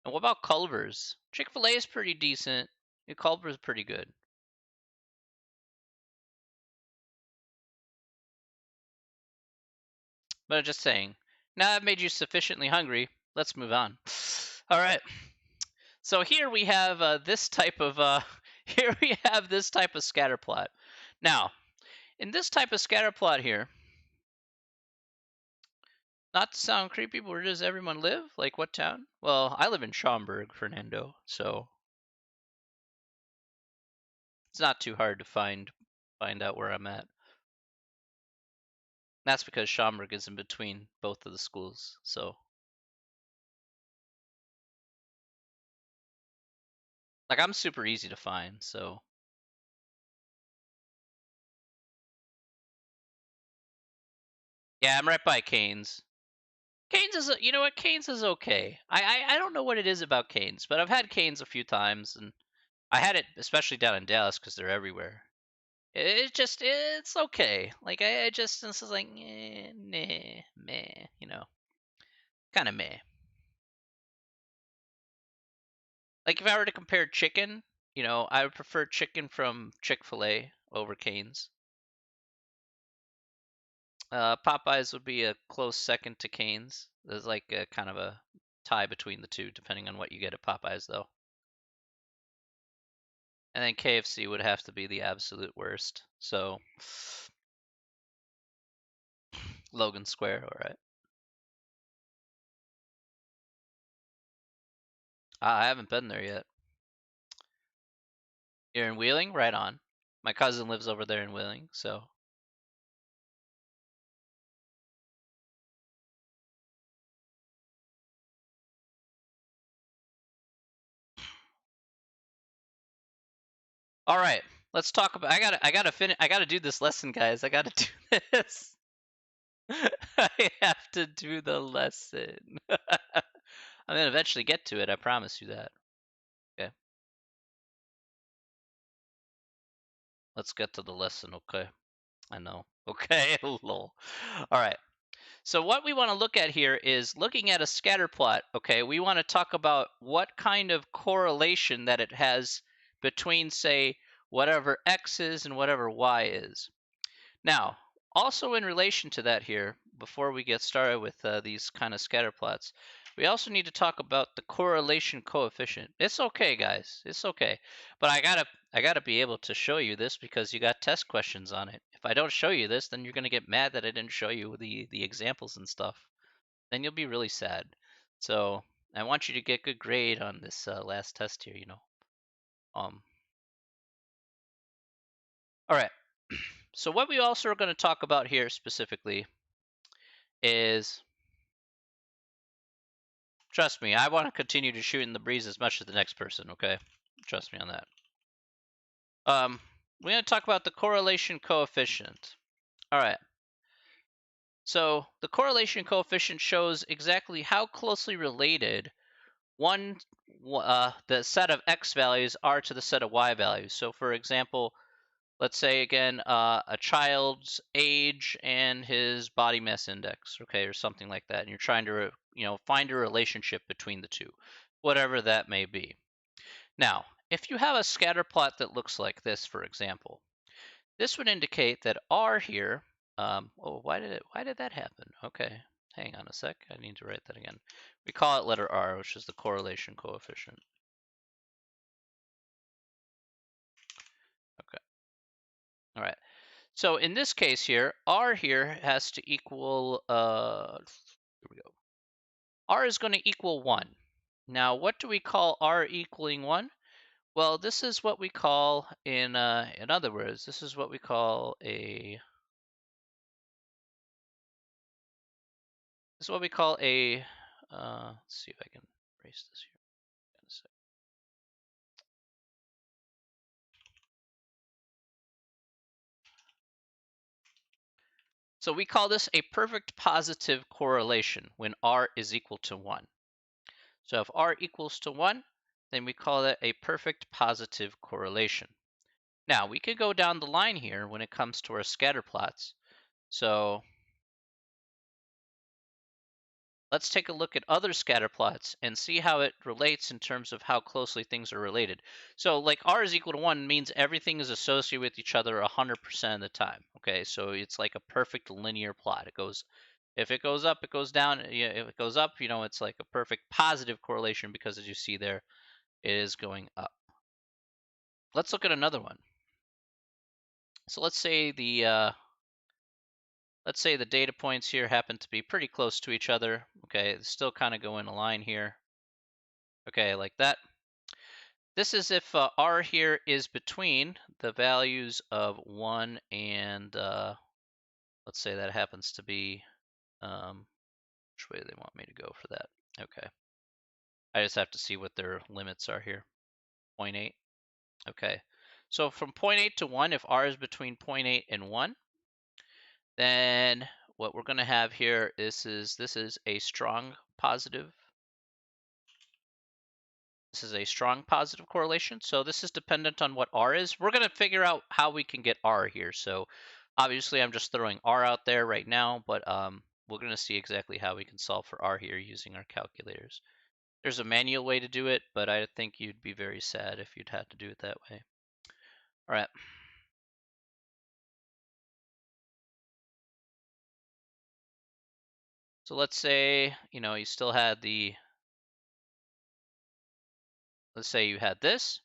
S1: And what about Culver's? Chick-fil-A is pretty decent. Culver's pretty good. But I'm just saying. Now I've made you sufficiently hungry. Let's move on. All right. So here we have this type of here we have this type of scatter plot. Now, in this type of scatter plot here, not to sound creepy, but where does everyone live? Like what town? Well, I live in Schaumburg, Fernando, so it's not too hard to find out where I'm at. That's because Schaumburg is in between both of the schools, so like I'm super easy to find, so yeah, I'm right by Canes. Canes is you know what? Canes is okay. I don't know what it is about Canes, but I've had Canes a few times, and I had it especially down in Dallas because they're everywhere. It's okay. Like I just this is like nah, meh, kind of meh. Like if I were to compare chicken, I would prefer chicken from Chick-fil-A over Canes. Popeyes would be a close second to Canes. There's like a kind of a tie between the two, depending on what you get at Popeyes, though. And then KFC would have to be the absolute worst. So, Logan Square, all right. I haven't been there yet. You're in Wheeling? Right on. My cousin lives over there in Wheeling, so All right, let's talk about. I gotta finish. I gotta do this lesson, guys. I gotta do this. I have to do the lesson. I'm gonna eventually get to it. I promise you that. Okay, let's get to the lesson. Okay, I know. Okay, lol. All right. So what we want to look at here is looking at a scatter plot. Okay, we want to talk about what kind of correlation that it has between, say, whatever x is and whatever y is. Now, also in relation to that here, before we get started with these kind of scatter plots, we also need to talk about the correlation coefficient. It's okay, guys. It's okay. But I gotta be able to show you this because you got test questions on it. If I don't show you this, then you're gonna get mad that I didn't show you the examples and stuff. Then you'll be really sad. So I want you to get good grade on this last test here, you know. All right. So what we also are going to talk about here specifically is, trust me, I want to continue to shoot in the breeze as much as the next person, okay? Trust me on that. We're going to talk about the correlation coefficient. All right. So the correlation coefficient shows exactly how closely related the set of x values are to the set of y values. So for example, let's say again a child's age and his body mass index, okay, or something like that, and you're trying to find a relationship between the two, whatever that may be. Now, if you have a scatter plot that looks like this, for example, this would indicate that r here, oh, why did that happen? Okay, hang on a sec, I need to write that again. We call it letter r, which is the correlation coefficient. Okay, all right. So in this case here, r here has to equal, here we go. R is going to equal 1. Now, what do we call r equaling 1? Well, this is what we call, in other words, this is what we call let's see if I can erase this here. So we call this a perfect positive correlation when r is equal to 1. So if r equals to 1, then we call that a perfect positive correlation. Now, we could go down the line here when it comes to our scatter plots. So let's take a look at other scatter plots and see how it relates in terms of how closely things are related. So like r is equal to 1 means everything is associated with each other 100% of the time. Okay, so it's like a perfect linear plot. If it goes up, it goes down. If it goes up, it's like a perfect positive correlation because, as you see there, it is going up. Let's look at another one. So let's say the data points here happen to be pretty close to each other. Okay, it's still kind of go in a line here. Okay, like that. This is if r here is between the values of 1 and, let's say that happens to be, which way do they want me to go for that? Okay. I just have to see what their limits are here. 0.8. Okay. So from 0.8 to 1, if r is between 0.8 and 1, then what we're going to have here is this is a strong positive. This is a strong positive correlation. So this is dependent on what r is. We're going to figure out how we can get r here. So obviously I'm just throwing r out there right now, but we're going to see exactly how we can solve for r here using our calculators. There's a manual way to do it, but I think you'd be very sad if you'd had to do it that way. All right. So let's say, you still had let's say you had this.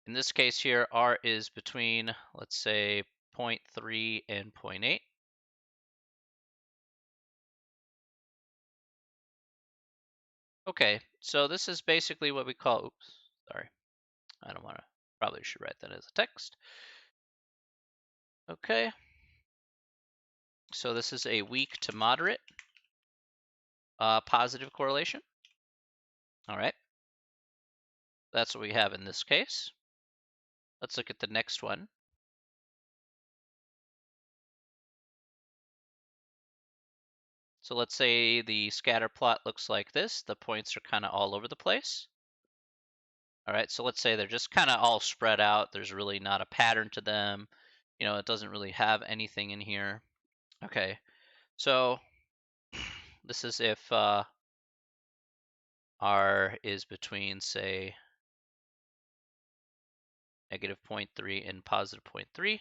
S1: In this case here, r is between, let's say, 0.3 and 0.8. Okay, so this is basically what we call, oops, sorry. I don't want to, probably should write that as a text. Okay. So this is a weak to moderate positive correlation. All right. That's what we have in this case. let's look at the next one. So let's say the scatter plot looks like this. The points are kind of all over the place. All right, so let's say they're just kind of all spread out. There's really not a pattern to them. It doesn't really have anything in here. Okay, so this is if R is between, say, negative 0.3 and positive 0.3.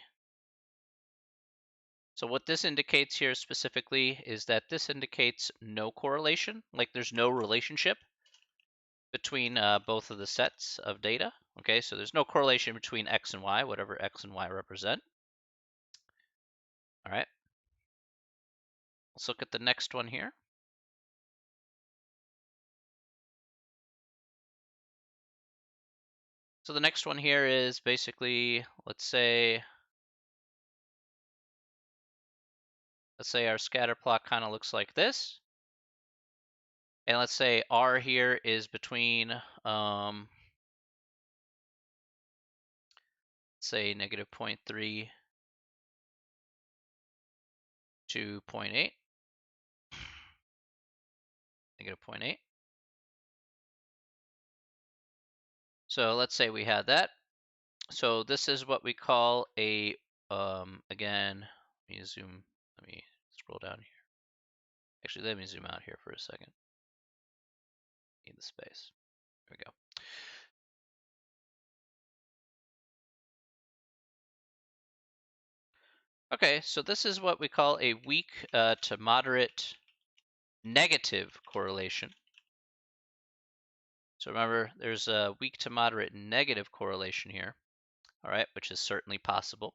S1: So what this indicates here specifically is that this indicates no correlation, like there's no relationship between both of the sets of data. Okay, so there's no correlation between X and Y, whatever X and Y represent. All right, let's look at the next one here. So the next one here is basically, let's say our scatter plot kind of looks like this. And let's say R here is between, say, negative 0.3 to 0.8, negative 0.8. So let's say we had that. So this is what we call a, again, let me scroll down here. Actually, let me zoom out here for a second. Need the space. There we go. Okay, so this is what we call a weak to moderate negative correlation. So remember, there's a weak to moderate negative correlation here, all right, which is certainly possible.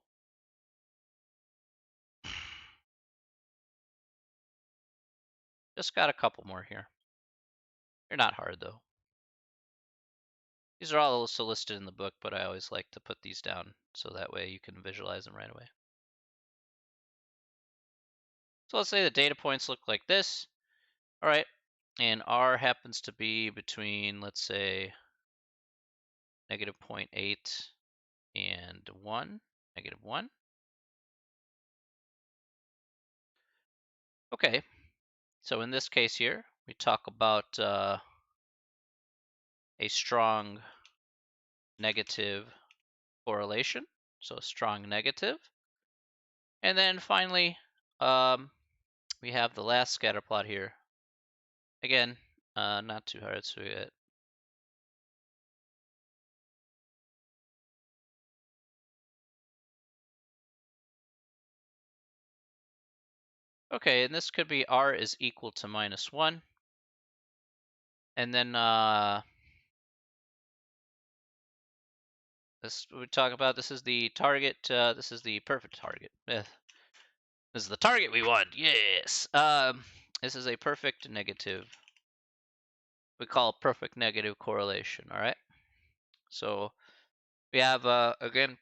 S1: Just got a couple more here. They're not hard, though. These are all also listed in the book, but I always like to put these down so that way you can visualize them right away. So let's say the data points look like this. All right, and R happens to be between, let's say, negative 0.8 and 1, negative 1. Okay, so in this case here, we talk about a strong negative correlation, so a strong negative. And then finally, we have the last scatter plot here. Again, not too hard, so we get okay, and this could be R is equal to -1. And then this we talk about, this is the target, this is the perfect target. This is the target we want, yes. This is a perfect negative. We call perfect negative correlation, all right? So we have, again,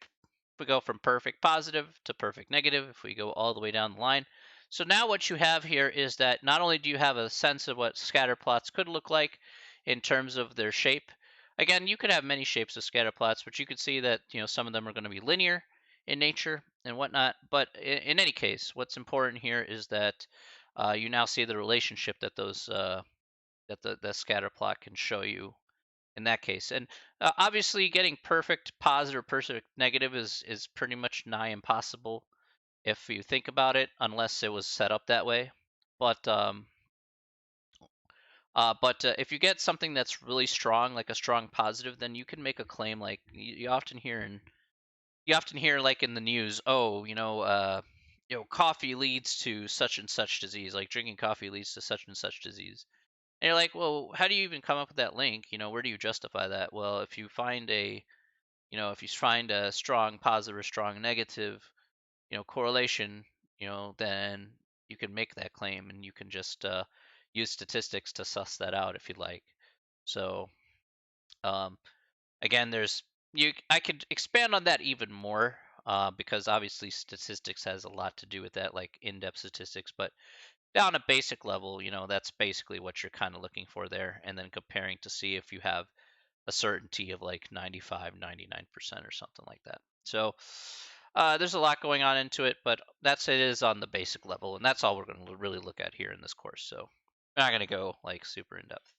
S1: we go from perfect positive to perfect negative if we go all the way down the line. So now what you have here is that not only do you have a sense of what scatter plots could look like in terms of their shape. Again, you could have many shapes of scatter plots, but you could see that some of them are going to be linear in nature and whatnot. But in any case, what's important here is that you now see the relationship that those that the scatter plot can show you in that case. And obviously, getting perfect positive, perfect negative is pretty much nigh impossible if you think about it, unless it was set up that way. But if you get something that's really strong, like a strong positive, then you can make a claim like you often hear like in the news, oh, coffee leads to such and such disease, like drinking coffee leads to such and such disease. And you're like, well, how do you even come up with that link? Where do you justify that? Well, if you find a strong positive or strong negative, correlation, then you can make that claim, and you can just use statistics to suss that out if you'd like. So, um, again, I could expand on that even more because obviously statistics has a lot to do with that, like in-depth statistics. But down a basic level, that's basically what you're kind of looking for there, and then comparing to see if you have a certainty of like 95, 99% or something like that. So there's a lot going on into it, but it is on the basic level, and that's all we're going to really look at here in this course. So we're not going to go like super in depth.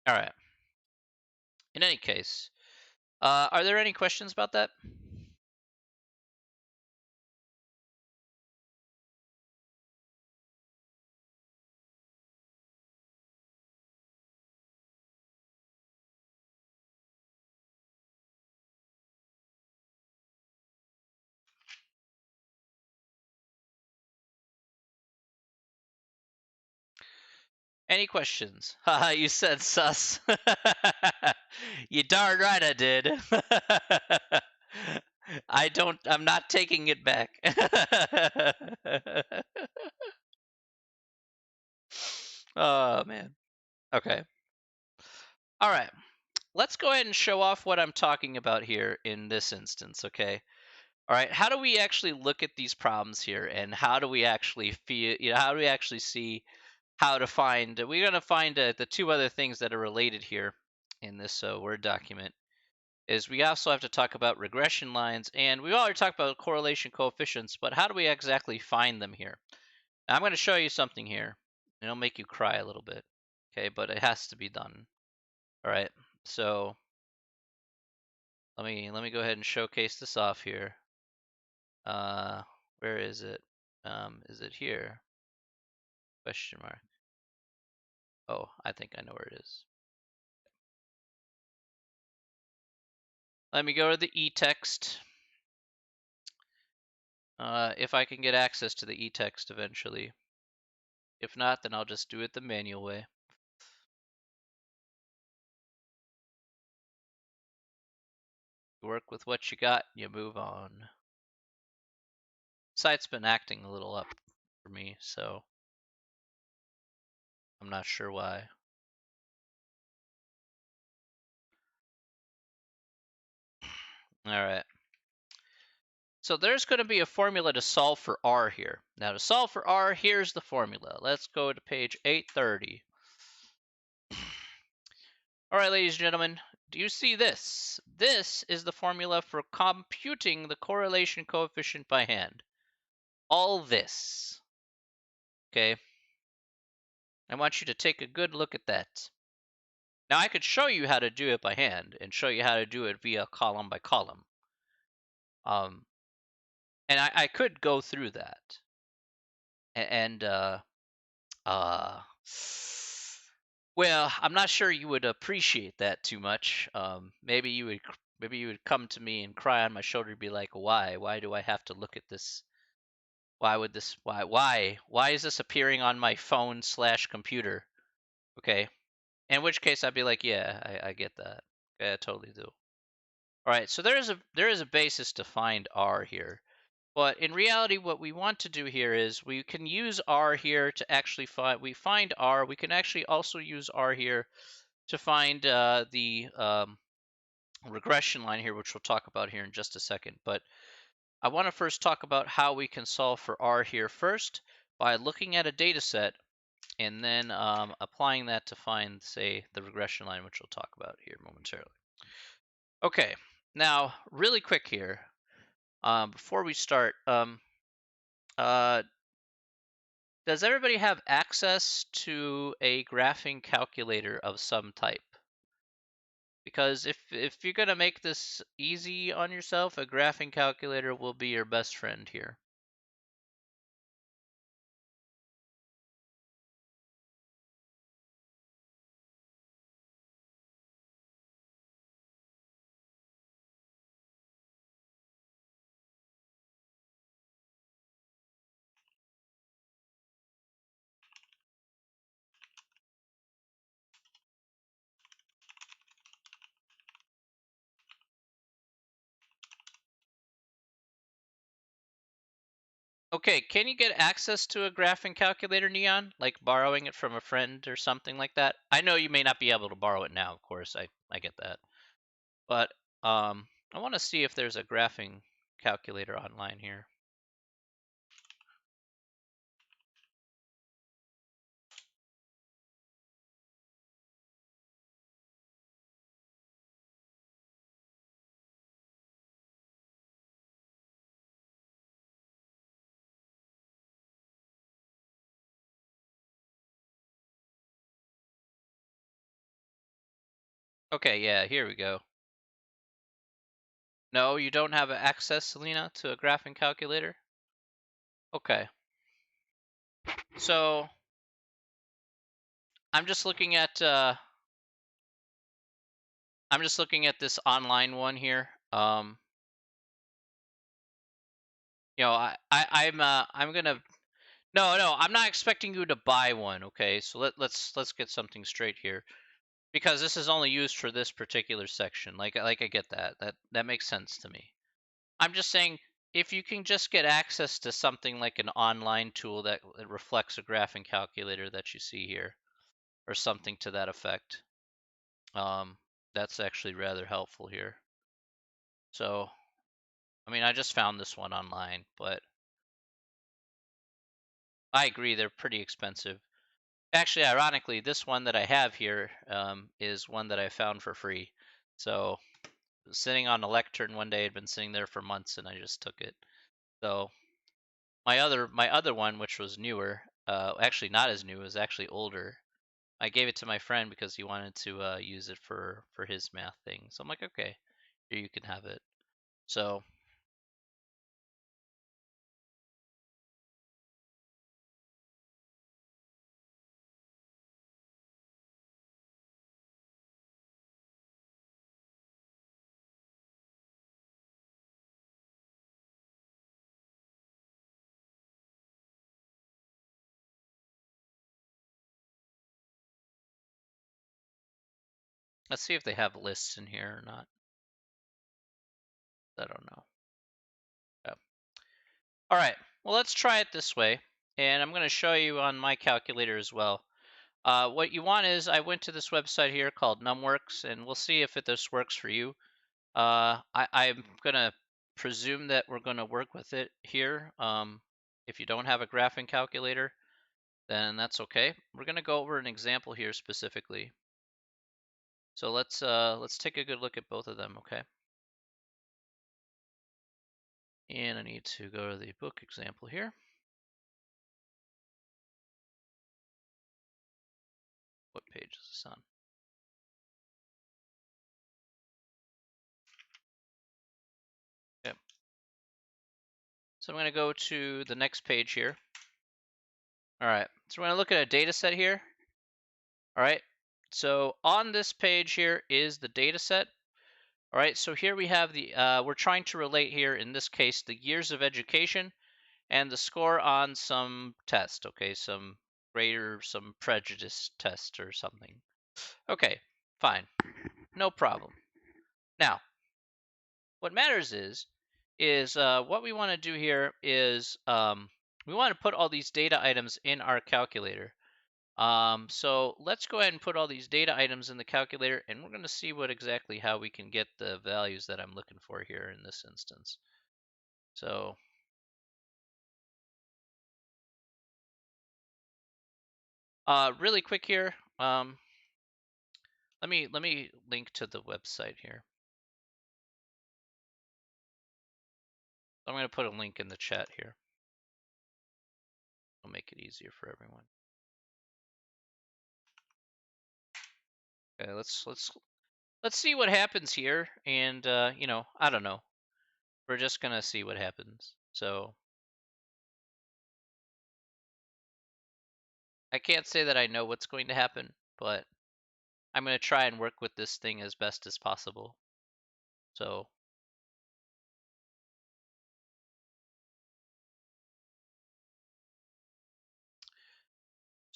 S1: All right. In any case, are there any questions about that? Any questions? Haha, you said sus. You darn right I did. I'm not taking it back. Oh, man. Okay. All right. Let's go ahead and show off what I'm talking about here in this instance, okay? All right. How do we actually look at these problems here, and how do we actually feel, how do we actually see how to find, we're going to find the two other things that are related here in this Word document, is we also have to talk about regression lines, and we already talked about correlation coefficients, but how do we exactly find them here? Now, I'm going to show you something here. It'll make you cry a little bit, okay, but it has to be done. All right, so let me go ahead and showcase this off here. Where is it? Is it here? Question mark. Oh, I think I know where it is. Let me go to the eText. If I can get access to the eText eventually. If not, then I'll just do it the manual way. You work with what you got, you move on. Site's been acting a little up for me, so I'm not sure why. All right. So there's going to be a formula to solve for R here. Now to solve for R, here's the formula. Let's go to page 830. All right, ladies and gentlemen, do you see this? This is the formula for computing the correlation coefficient by hand. All this. Okay. I want you to take a good look at that. Now I could show you how to do it by hand and show you how to do it via column by column. And I could go through that. And well, I'm not sure you would appreciate that too much. Maybe you would come to me and cry on my shoulder and be like, "Why? Why do I have to look at this? Why would this? Why is this appearing on my phone / computer?" Okay. In which case I'd be like, "Yeah, I get that. Okay, I totally do." All right. So there is a basis to find R here. But in reality, what we want to do here is we can use R here to actually find R. We can actually also use R here to find the regression line here, which we'll talk about here in just a second. But I want to first talk about how we can solve for R here first by looking at a data set and then applying that to find, say, the regression line, which we'll talk about here momentarily. Okay, now really quick here, before we start, does everybody have access to a graphing calculator of some type? Because if you're gonna make this easy on yourself, a graphing calculator will be your best friend here. Okay, can you get access to a graphing calculator, Neon? Like borrowing it from a friend or something like that? I know you may not be able to borrow it now, of course, I get that. But I want to see if there's a graphing calculator online here. Okay, yeah, here we go. No, you don't have access, Selena, to a graphing calculator? Okay. So I'm just looking at this online one here. I'm gonna no, I'm not expecting you to buy one, okay? So let's get something straight here. Because this is only used for this particular section. Like I get that. That makes sense to me. I'm just saying if you can just get access to something like an online tool that reflects a graphing calculator that you see here or something to that effect. Um, that's actually rather helpful here. So, I mean, I just found this one online, but I agree they're pretty expensive. Actually, ironically, this one that I have here is one that I found for free. So, sitting on a lectern one day, had been sitting there for months, and I just took it. So, my other one, which was newer, actually not as new, is actually older. I gave it to my friend because he wanted to use it for his math thing. So I'm like, okay, here you can have it. So let's see if they have lists in here or not. I don't know. Yeah. All right. Well, let's try it this way, and I'm going to show you on my calculator as well. What you want is I went to this website here called NumWorks, and we'll see if this works for you. I'm gonna presume that we're gonna work with it here. If you don't have a graphing calculator, then that's okay. We're gonna go over an example here specifically. So let's take a good look at both of them, okay? And I need to go to the book example here. What page is this on? Okay. So I'm gonna go to the next page here. All right. So we're gonna look at a data set here. All right. So on this page here is the data set. All right, so here we have we're trying to relate here, in this case, the years of education and the score on some test, okay, some grade or some prejudice test or something. Okay, fine, no problem. Now, what matters is what we want to do here is we want to put all these data items in our calculator. So let's go ahead and put all these data items in the calculator, and we're going to see what exactly how we can get the values that I'm looking for here in this instance. So really quick here, let me link to the website here. I'm going to put a link in the chat here. It'll make it easier for everyone. Okay, let's see what happens here, and I don't know. We're just gonna see what happens. So I can't say that I know what's going to happen, but I'm gonna try and work with this thing as best as possible. So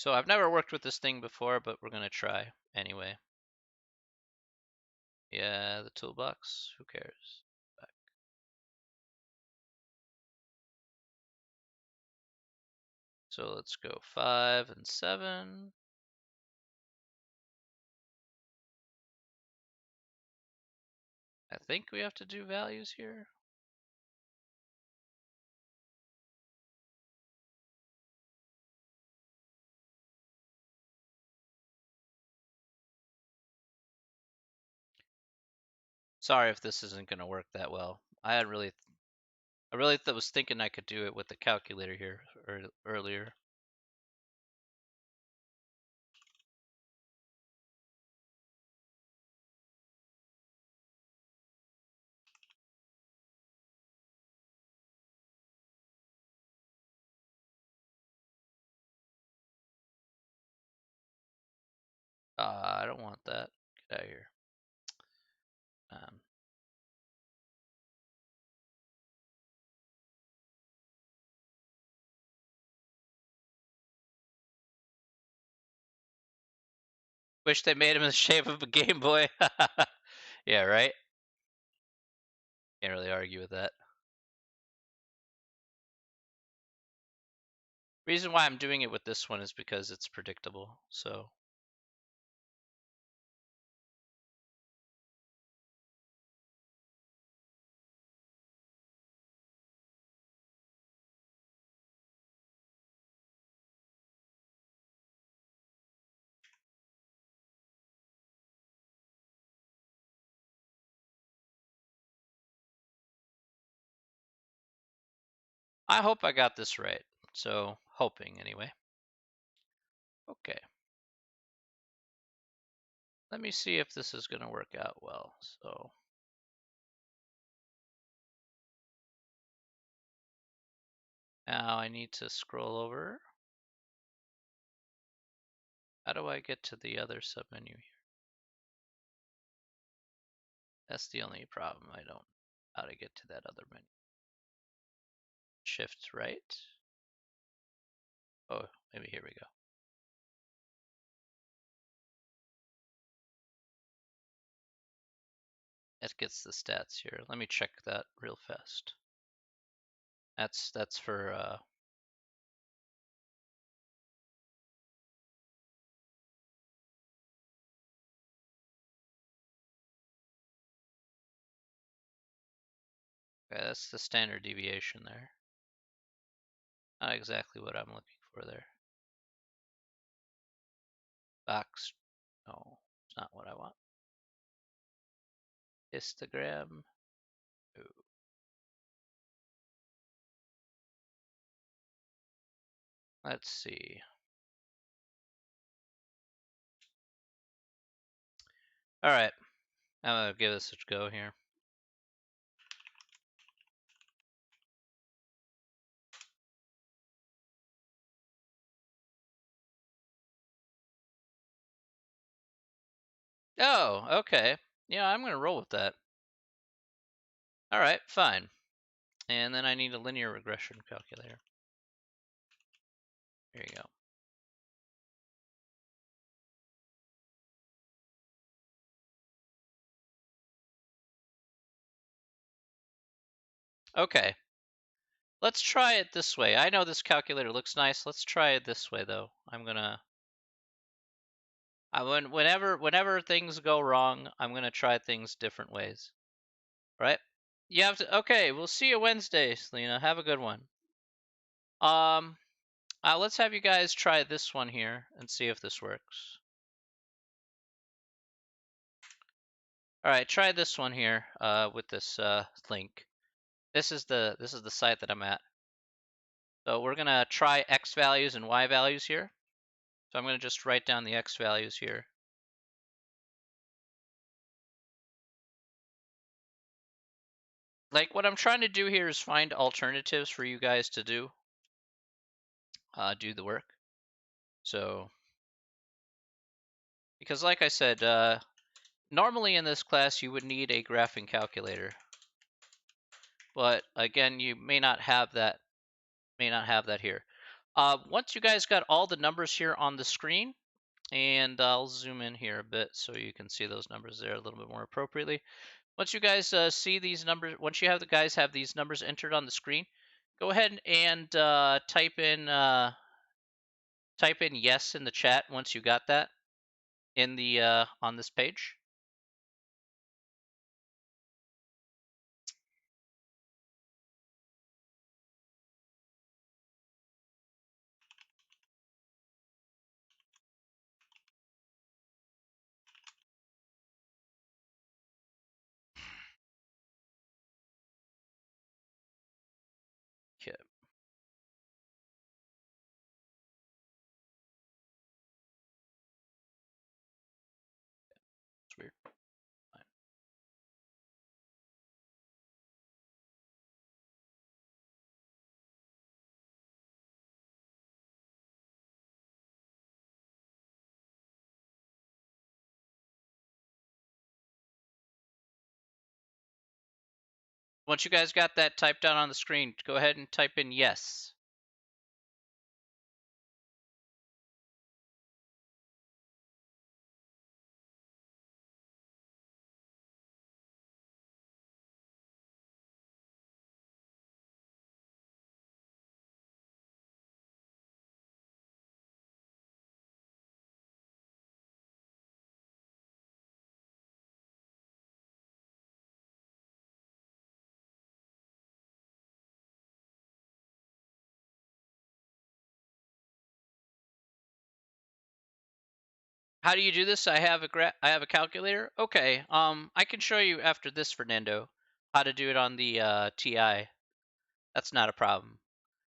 S1: I've never worked with this thing before, but we're gonna try anyway. Yeah, the toolbox. Who cares? Back. So let's go 5 and 7. I think we have to do values here. Sorry if this isn't gonna work that well. I really was thinking I could do it with the calculator here earlier. I don't want that. Get out of here. Um, Wish they made him in the shape of a Game Boy. Yeah, right? Can't really argue with that. Reason why I'm doing it with this one is because it's predictable, so. I hope I got this right. So, hoping anyway. Okay. Let me see if this is going to work out well. So, now I need to scroll over. How do I get to the other submenu here? That's the only problem. I don't know how to get to that other menu. Shift right. Oh, maybe here we go. That gets the stats here. Let me check that real fast. That's for okay, that's the standard deviation there. Not exactly what I'm looking for there. Box. No, it's not what I want. Histogram. Ooh. Let's see. All right, I'm gonna give this a go here. Oh, okay. Yeah, I'm gonna roll with that. All right, fine. And then I need a linear regression calculator. Here you go. Okay. Let's try it this way. I know this calculator looks nice. Let's try it this way, though. I'm gonna. Whenever things go wrong, I'm gonna try things different ways. Right? You have to. Okay, we'll see you Wednesday, Selena. Have a good one. Um, let's have you guys try this one here and see if this works. All right, try this one here with this link. This is the site that I'm at. So we're gonna try x values and y values here. So I'm gonna just write down the x values here. Like what I'm trying to do here is find alternatives for you guys to do the work. So because like I said, normally in this class you would need a graphing calculator, but again you may not have that here. Once you guys got all the numbers here on the screen, and I'll zoom in here a bit so you can see those numbers there a little bit more appropriately. Once you guys see these numbers, once you have the guys have these numbers entered on the screen, go ahead and type in yes in the chat once you got that in the on this page. Okay, let's Once you guys got that typed down on the screen, go ahead and type in yes. How do you do this? I have a calculator. Okay. I can show you after this, Fernando, how to do it on the TI. That's not a problem.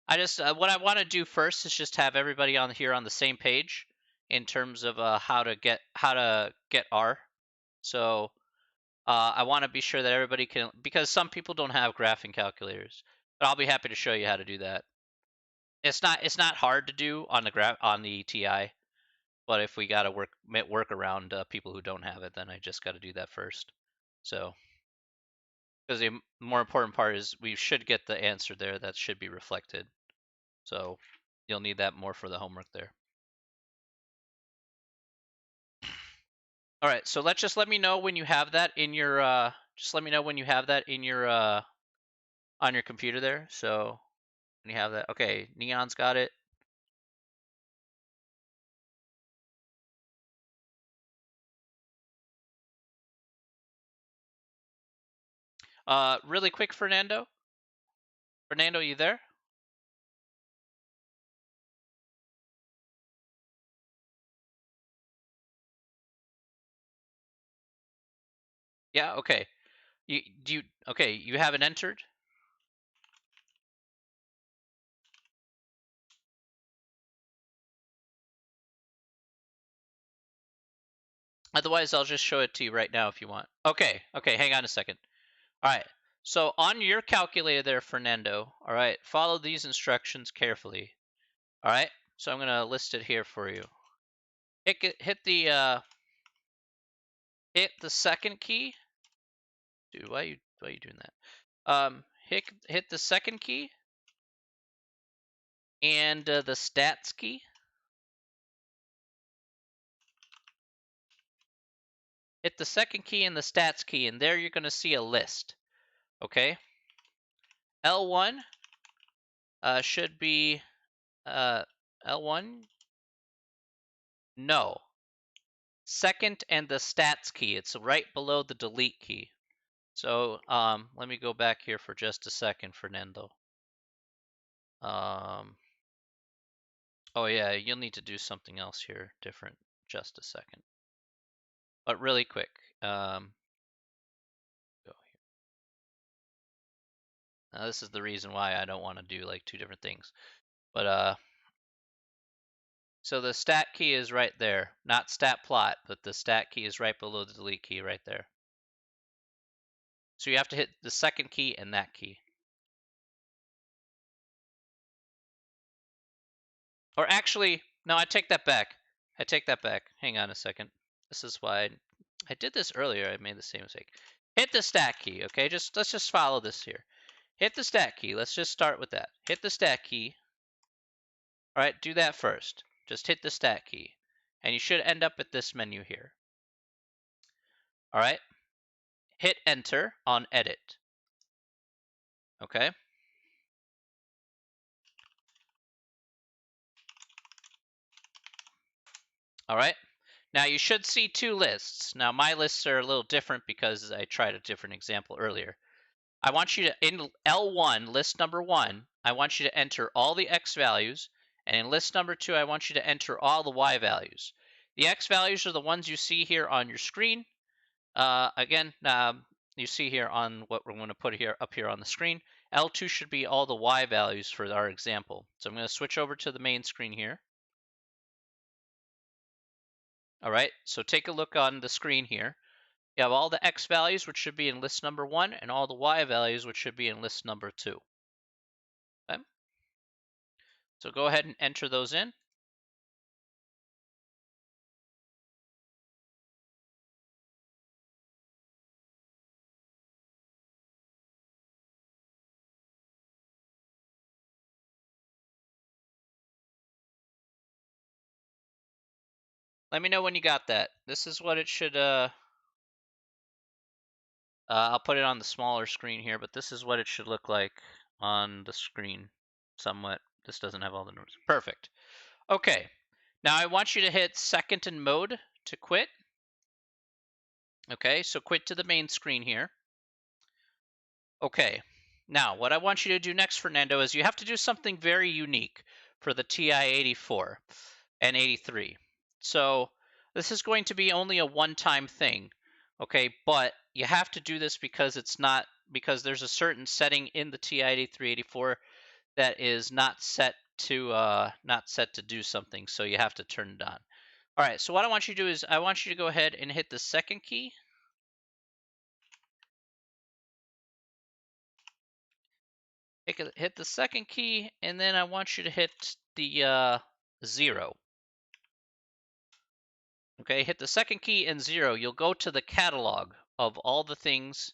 S1: I just what I want to do first is just have everybody on here on the same page in terms of how to get R. So I want to be sure that everybody can, because some people don't have graphing calculators, but I'll be happy to show you how to do that. It's not hard to do on the TI, but if we got to work around people who don't have it, then I just got to do that first. So because the more important part is we should get the answer there that should be reflected. So you'll need that more for the homework there. All right, so let me know when you have that in your just let me know when you have that in your on your computer there. So when you have that, okay, Neon's got it. Really quick, Fernando. Fernando, you there? Yeah. Okay. Okay? You haven't entered. Otherwise, I'll just show it to you right now if you want. Okay. Okay. Hang on a second. All right. So on your calculator there, Fernando. All right. Follow these instructions carefully. All right. So I'm gonna list it here for you. Hit the second key. Dude, why are you doing that? Hit the second key and the stats key. Hit the second key and the stats key, and there you're gonna see a list. Okay. L1 should be L1. No. Second and the stats key. It's right below the delete key. So let me go back here for just a second, Fernando. Oh yeah, you'll need to do something else here, different. Just a second. But really quick. Go here. Now this is the reason why I don't want to do like two different things. But so the stat key is right there, not stat plot, but the stat key is right below the delete key right there. So you have to hit the second key and that key. Or actually, no, I take that back. I take that back. Hang on a second. This is why I did this earlier. I made the same mistake. Hit the stat key, okay? Let's just follow this here. Hit the stat key. Let's just start with that. Hit the stat key. All right, do that first. Just hit the stat key. And you should end up at this menu here. All right? Hit enter on edit. Okay? All right? Now you should see two lists. Now my lists are a little different because I tried a different example earlier. I want you to, in L1, list number 1, I want you to enter all the X values, and in list number 2, I want you to enter all the Y values. The X values are the ones you see here on your screen. Again, you see here on what we're going to put here up here on the screen. L2 should be all the Y values for our example. So I'm going to switch over to the main screen here. All right, so take a look on the screen here. You have all the X values, which should be in list number 1, and all the Y values, which should be in list number 2. Okay? So go ahead and enter those in. Let me know when you got that. This is what it should, I'll put it on the smaller screen here, but this is what it should look like on the screen somewhat. This doesn't have all the numbers. Perfect. Okay. Now I want you to hit second in mode to quit. Okay, so quit to the main screen here. Okay. Now, what I want you to do next, Fernando, is you have to do something very unique for the TI-84 and 83. So this is going to be only a one-time thing, okay? But you have to do this because because there's a certain setting in the TI-83, 84 that is not set to do something, so you have to turn it on. All right, so what I want you to do is I want you to go ahead and hit the second key. Hit the second key, and then I want you to hit the 0. Okay, hit the second key and 0. You'll go to the catalog of all the things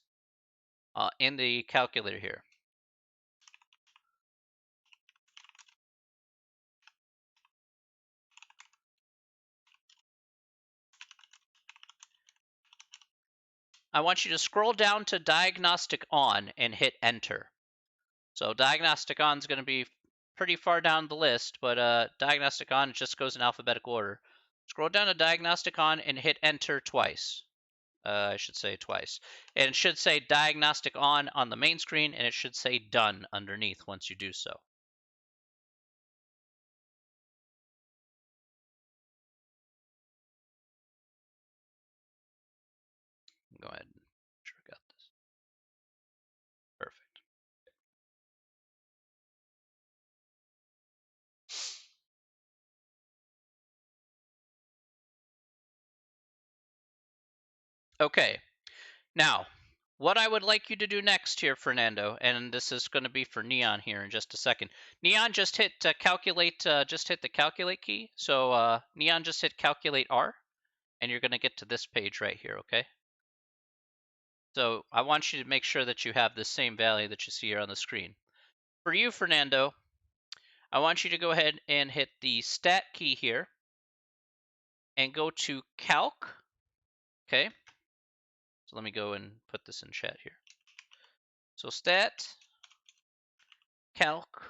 S1: in the calculator here. I want you to scroll down to diagnostic on and hit enter. So diagnostic on is going to be pretty far down the list, but diagnostic on just goes in alphabetical order. Scroll down to diagnostic on and hit enter twice. I should say twice. And it should say diagnostic on the main screen, and it should say done underneath once you do so. Go ahead and make sure I got this. Perfect. Okay, now what I would like you to do next here, Fernando, and this is going to be for Neon here in just a second. Neon, just hit calculate. Just hit the calculate key. So Neon, just hit calculate R, and you're going to get to this page right here. Okay. So I want you to make sure that you have the same value that you see here on the screen. For you, Fernando, I want you to go ahead and hit the stat key here and go to calc. Okay. So let me go and put this in chat here. So stat, calc,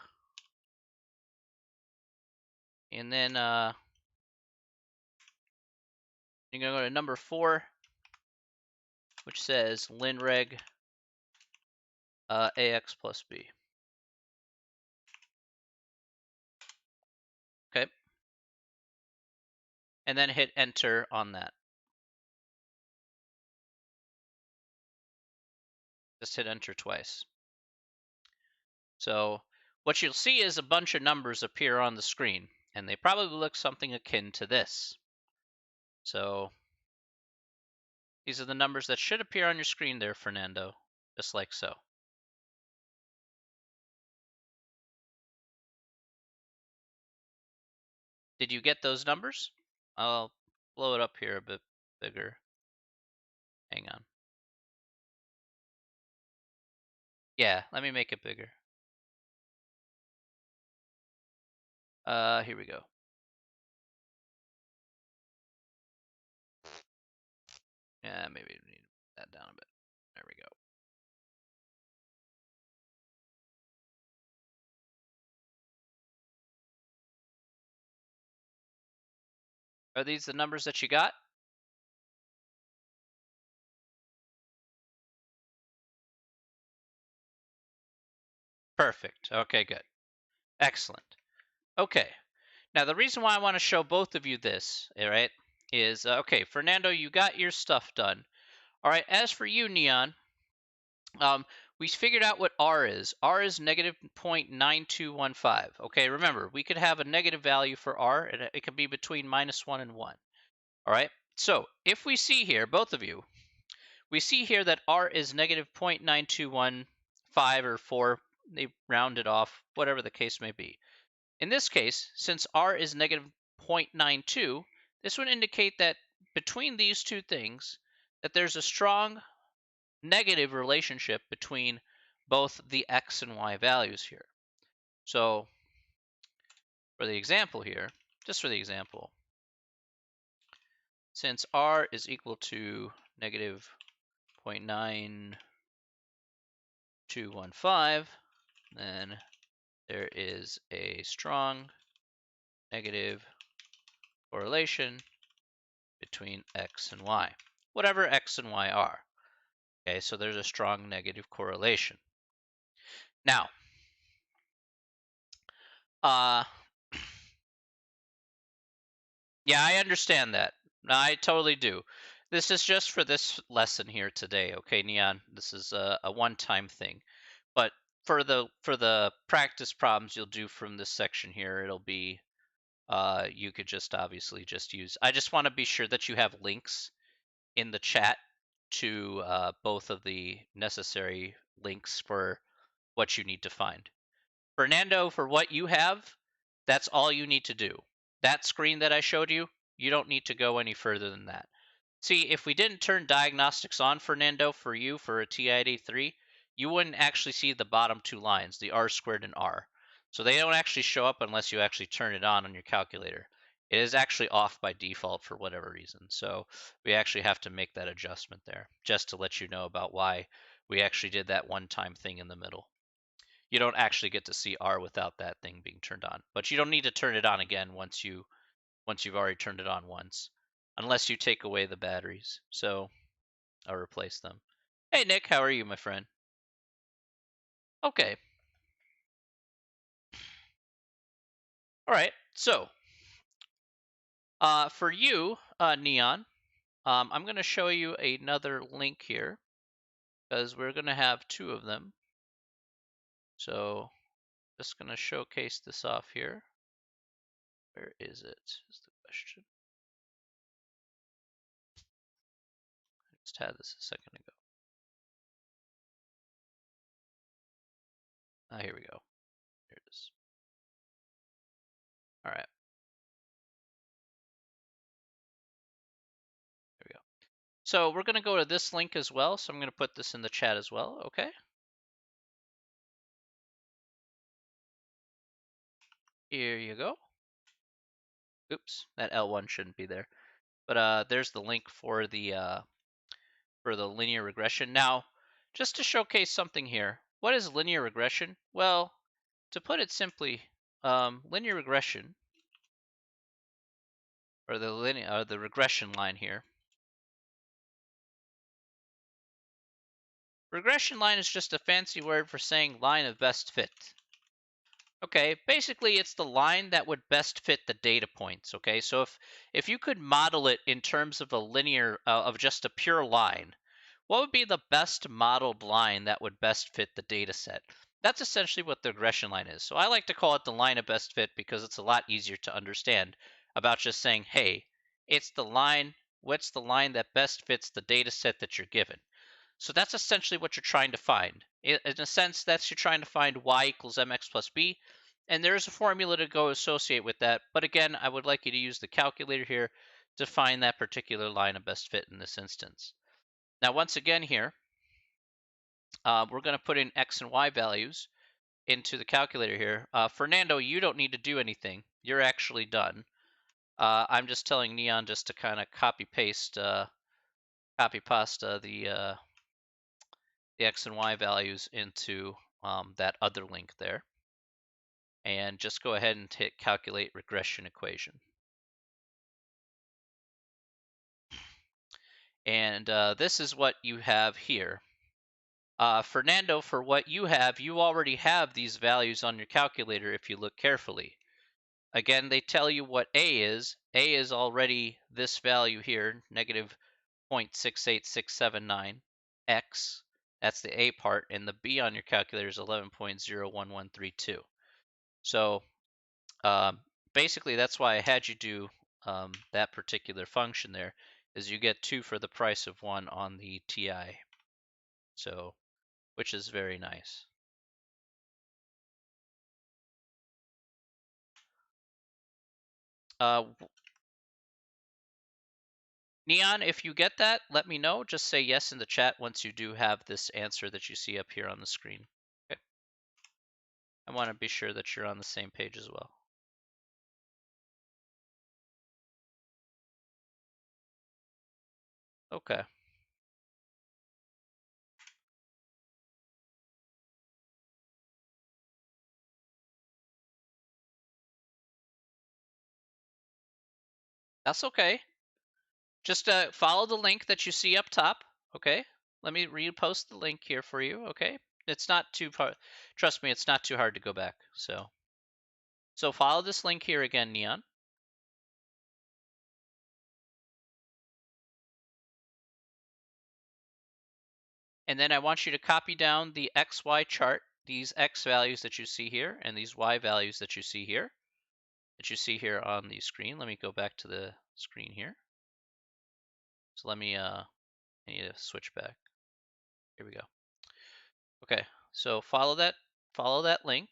S1: and then you're going to go to number 4, which says linreg ax plus b. Okay. And then hit enter on that. Just hit enter twice. So what you'll see is a bunch of numbers appear on the screen, and they probably look something akin to this. So these are the numbers that should appear on your screen there, Fernando, just like so. Did you get those numbers? I'll blow it up here a bit bigger. Hang on. Yeah, let me make it bigger. Here we go. Yeah, maybe we need to put that down a bit. There we go. Are these the numbers that you got? Perfect. Okay, good. Excellent. Okay. Now, the reason why I want to show both of you this, all right, is okay, Fernando, you got your stuff done. All right, as for you, Neon, we figured out what R is. R is negative 0.9215. Okay, remember, we could have a negative value for R, and it could be between -1 and 1. All right, so if we see here, both of you, we see here that R is negative 0.9215 or 4. They round it off, whatever the case may be. In this case, since R is negative 0.92, this would indicate that between these two things, that there's a strong negative relationship between both the x and y values here. So for the example here, just for the example, since R is equal to negative 0.9215, then there is a strong negative correlation between X and Y, whatever X and Y are. Okay, so there's a strong negative correlation. Now, yeah, I understand that. I totally do. This is just for this lesson here today, okay, Neon? This is a one-time thing. But for the practice problems you'll do from this section here, it'll be you could just obviously just use. I just want to be sure that you have links in the chat to both of the necessary links for what you need to find. Fernando, for what you have, that's all you need to do. That screen that I showed you, you don't need to go any further than that. See, if we didn't turn diagnostics on, Fernando, for you for a TID3, you wouldn't actually see the bottom two lines, the R squared and R. So they don't actually show up unless you actually turn it on your calculator. It is actually off by default for whatever reason. So we actually have to make that adjustment there, just to let you know about why we actually did that one-time thing in the middle. You don't actually get to see R without that thing being turned on. But you don't need to turn it on again once you've already turned it on once, unless you take away the batteries. So I'll replace them. Hey Nick, how are you, my friend? Okay. All right. So for you, Neon, I'm going to show you another link here because we're going to have two of them. So just going to showcase this off here. Where is it? Is the question. I just had this a second ago. Ah, here we go. Here it is. All right. There we go. So we're going to go to this link as well. So I'm going to put this in the chat as well. Okay. Here you go. Oops, that L1 shouldn't be there. But there's the link for the linear regression. Now, just to showcase something here, what is linear regression? Well, to put it simply, linear regression, or the regression line here. Regression line is just a fancy word for saying line of best fit. Okay, basically it's the line that would best fit the data points. Okay, so if you could model it in terms of a linear of just a pure line, what would be the best modeled line that would best fit the data set? That's essentially what the regression line is. So I like to call it the line of best fit because it's a lot easier to understand about just saying, hey, it's the line, what's the line that best fits the data set that you're given? So that's essentially what you're trying to find. In a sense, that's you're trying to find y equals mx plus b, and there's a formula to go associate with that. But again, I would like you to use the calculator here to find that particular line of best fit in this instance. Now, once again here, we're going to put in x and y values into the calculator here. Fernando, you don't need to do anything. You're actually done. I'm just telling Neon just to kind of copy pasta the x and y values into that other link there. And just go ahead and hit calculate regression equation. And this is what you have here. Fernando, for what you already have these values on your calculator if you look carefully. Again, they tell you what A is. A is already this value here, negative 0.68679 X. That's the A part, and the B on your calculator is 11.01132. So basically, that's why I had you do that particular function there, is you get 2 for the price of 1 on the TI. So, which is very nice. Neon, if you get that, let me know. Just say yes in the chat once you do have this answer that you see up here on the screen. Okay. I want to be sure that you're on the same page as well. Okay. That's okay. Just follow the link that you see up top. Okay. Let me repost the link here for you. Okay. It's not too hard. Trust me, it's not too hard to go back. So follow this link here again, Neon. And then I want you to copy down the XY chart, these X values that you see here, and these Y values that you see here, on the screen. Let me go back to the screen here. So let me, I need to switch back. Here we go. Okay, so follow that link,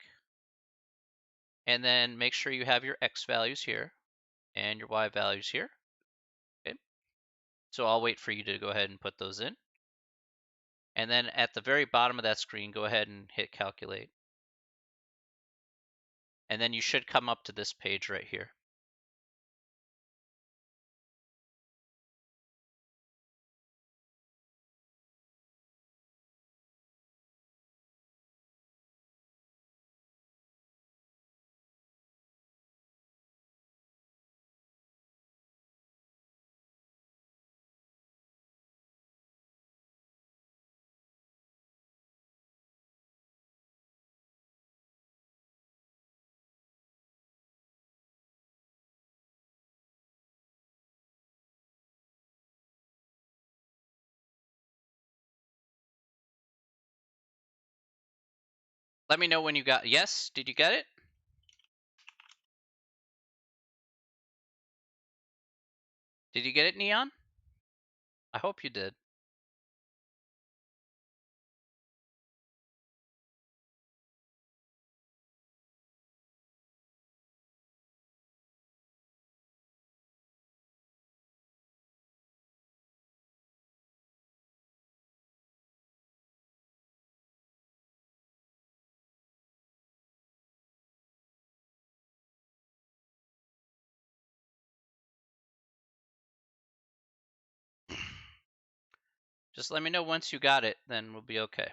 S1: and then make sure you have your X values here and your Y values here. Okay, so I'll wait for you to go ahead and put those in. And then at the very bottom of that screen, go ahead and hit calculate. And then you should come up to this page right here. Let me know when you got, yes, did you get it? Did you get it, Neon? I hope you did. Just let me know once you got it, then we'll be okay.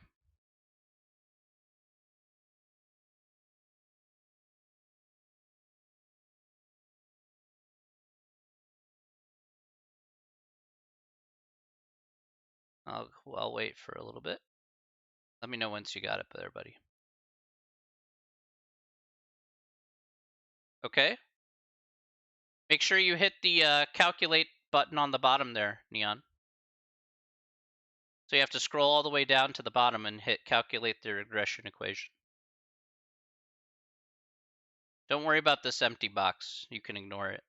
S1: I'll wait for a little bit. Let me know once you got it there, buddy. Okay. Make sure you hit the calculate button on the bottom there, Neon. So you have to scroll all the way down to the bottom and hit calculate the regression equation. Don't worry about this empty box. You can ignore it.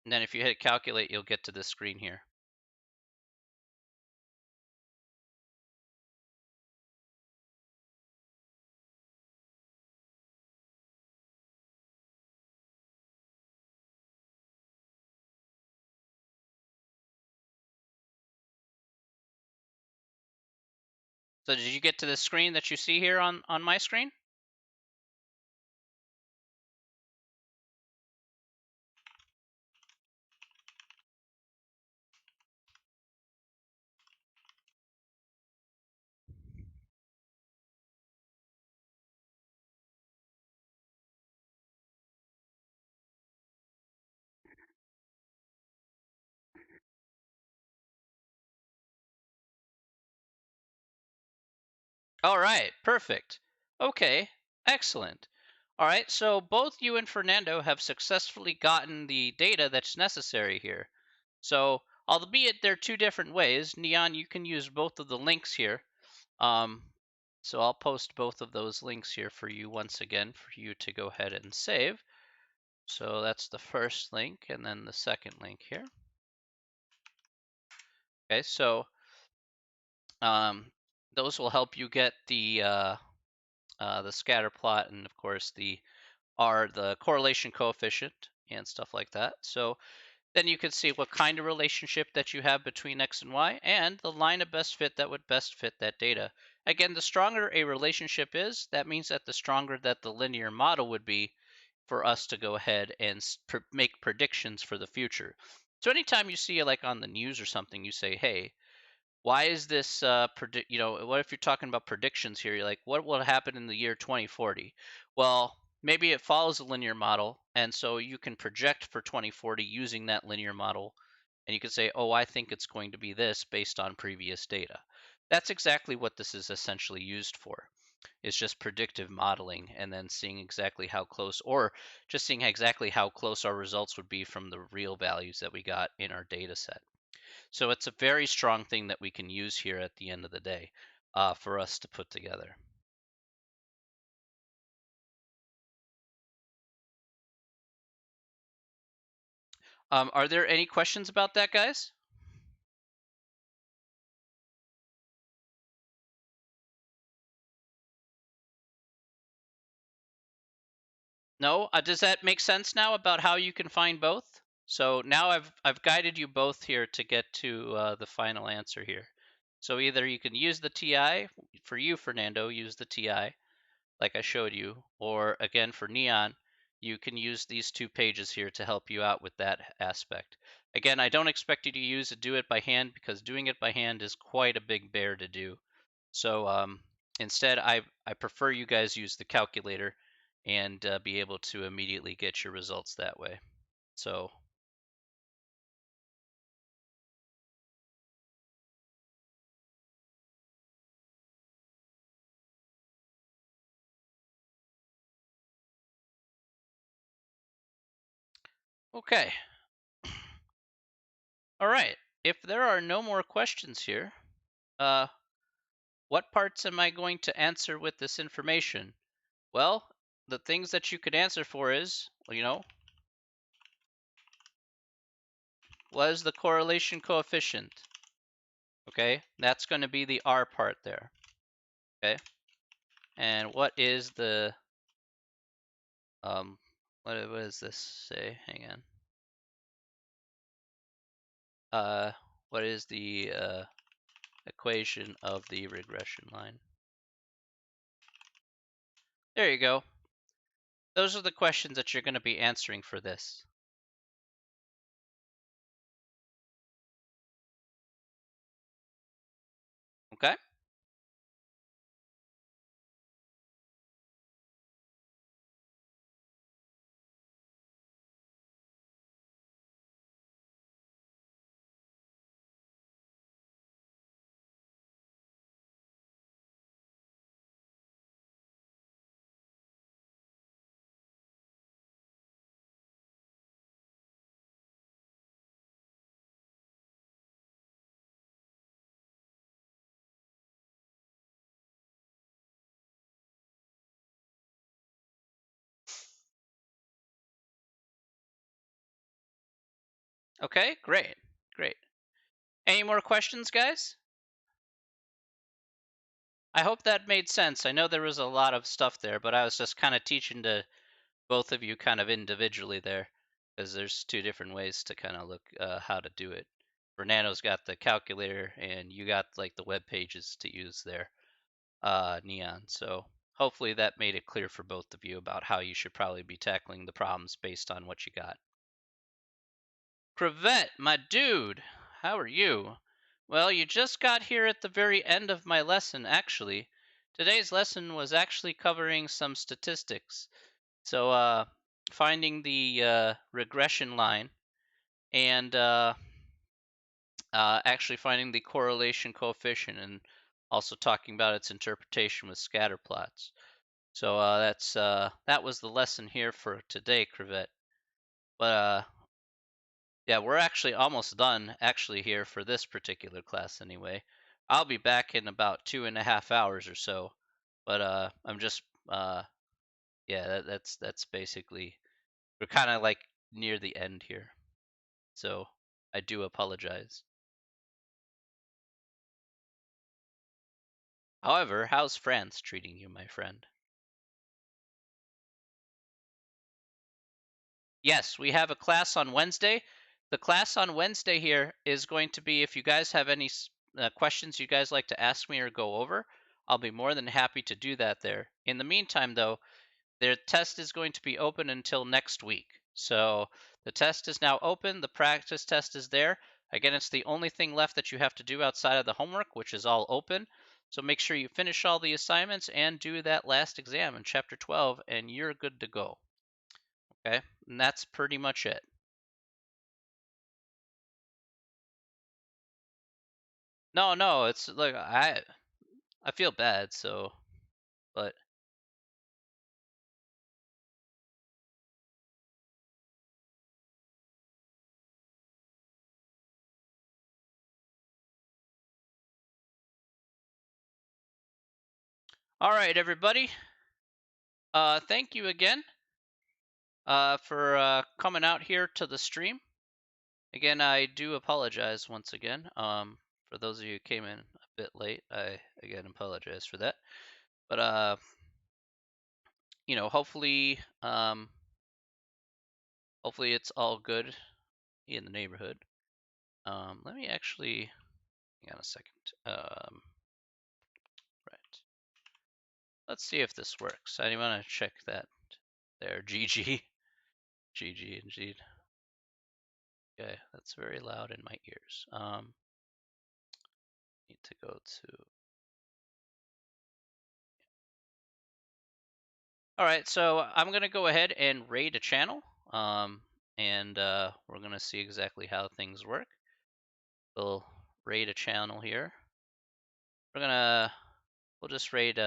S1: And then if you hit calculate, you'll get to this screen here. So did you get to the screen that you see here on my screen? All right, perfect. Okay, excellent. All right, so both you and Fernando have successfully gotten the data that's necessary here. So, albeit they're two different ways, Neon, you can use both of the links here. So I'll post both of those links here for you once again for you to go ahead and save. So that's the first link and then the second link here. Okay, so those will help you get the scatter plot and of course the correlation coefficient and stuff like that. So then you can see what kind of relationship that you have between X and Y and the line of best fit that would best fit that data. Again, the stronger a relationship is, that means that the stronger that the linear model would be for us to go ahead and make predictions for the future. So anytime you see like on the news or something, you say, "Hey, why is this predict? What if you're talking about predictions here? You're like, what will happen in the year 2040? Well, maybe it follows a linear model, and so you can project for 2040 using that linear model, and you can say, oh, I think it's going to be this based on previous data. That's exactly what this is essentially used for. It's just predictive modeling and then seeing exactly how close, or just seeing exactly how close our results would be from the real values that we got in our data set. So it's a very strong thing that we can use here at the end of the day for us to put together. Are there any questions about that, guys? No? Does that make sense now about how you can find both? So now I've guided you both here to get to the final answer here. So either you can use the TI, for you, Fernando, use the TI, like I showed you, or again for Neon, you can use these 2 pages here to help you out with that aspect. Again, I don't expect you to do it by hand, because doing it by hand is quite a big bear to do. So instead, I prefer you guys use the calculator and be able to immediately get your results that way. So okay, all right. If there are no more questions here, uh, what parts am I going to answer with this information? Well, the things that you could answer for is, what is the correlation coefficient? Okay, that's going to be the R part there. Okay, and what is the, what does this say? Hang on. What is the equation of the regression line? There you go. Those are the questions that you're going to be answering for this. Okay? Okay, great. Great. Any more questions, guys? I hope that made sense. I know there was a lot of stuff there, but I was just kind of teaching to both of you kind of individually there, because there's 2 different ways to kind of look how to do it. Fernando's got the calculator, and you got like the web pages to use there, Neon. So hopefully that made it clear for both of you about how you should probably be tackling the problems based on what you got. Crevette, my dude, how are you? Well, you just got here at the very end of my lesson, actually. Today's lesson was actually covering some statistics. So, finding the regression line, and actually finding the correlation coefficient, and also talking about its interpretation with scatter plots. So that was the lesson here for today, Crevette. But yeah, we're actually almost done actually here for this particular class anyway. I'll be back in about 2.5 hours or so. But I'm just yeah, that's basically, we're kind of like near the end here. So I do apologize. However, how's France treating you, my friend? Yes, we have a class on Wednesday. The class on Wednesday here is going to be, if you guys have any questions you guys like to ask me or go over, I'll be more than happy to do that there. In the meantime, though, their test is going to be open until next week. So the test is now open. The practice test is there. Again, it's the only thing left that you have to do outside of the homework, which is all open. So make sure you finish all the assignments and do that last exam in chapter 12, and you're good to go. Okay, and that's pretty much it. No, no, it's like I feel bad, so but all right, everybody. Thank you again for coming out here to the stream. Again, I do apologize once again. For those of you who came in a bit late, I again apologize for that. But hopefully, hopefully it's all good in the neighborhood. Let me actually hang on a second. Right. Let's see if this works. I want to check that. There, GG, GG indeed. Okay, that's very loud in my ears. Need to go to. All right, so I'm gonna go ahead and raid a channel, and we're gonna see exactly how things work. We'll raid a channel here. We'll just raid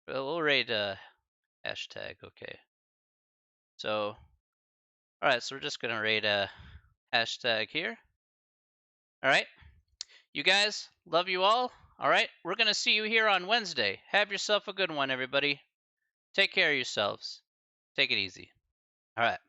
S1: we'll raid hashtag. Okay. So, all right, so we're just gonna raid a hashtag here. All right, you guys, love you all. All right, we're gonna see you here on Wednesday. Have yourself a good one, everybody. Take care of yourselves. Take it easy. All right.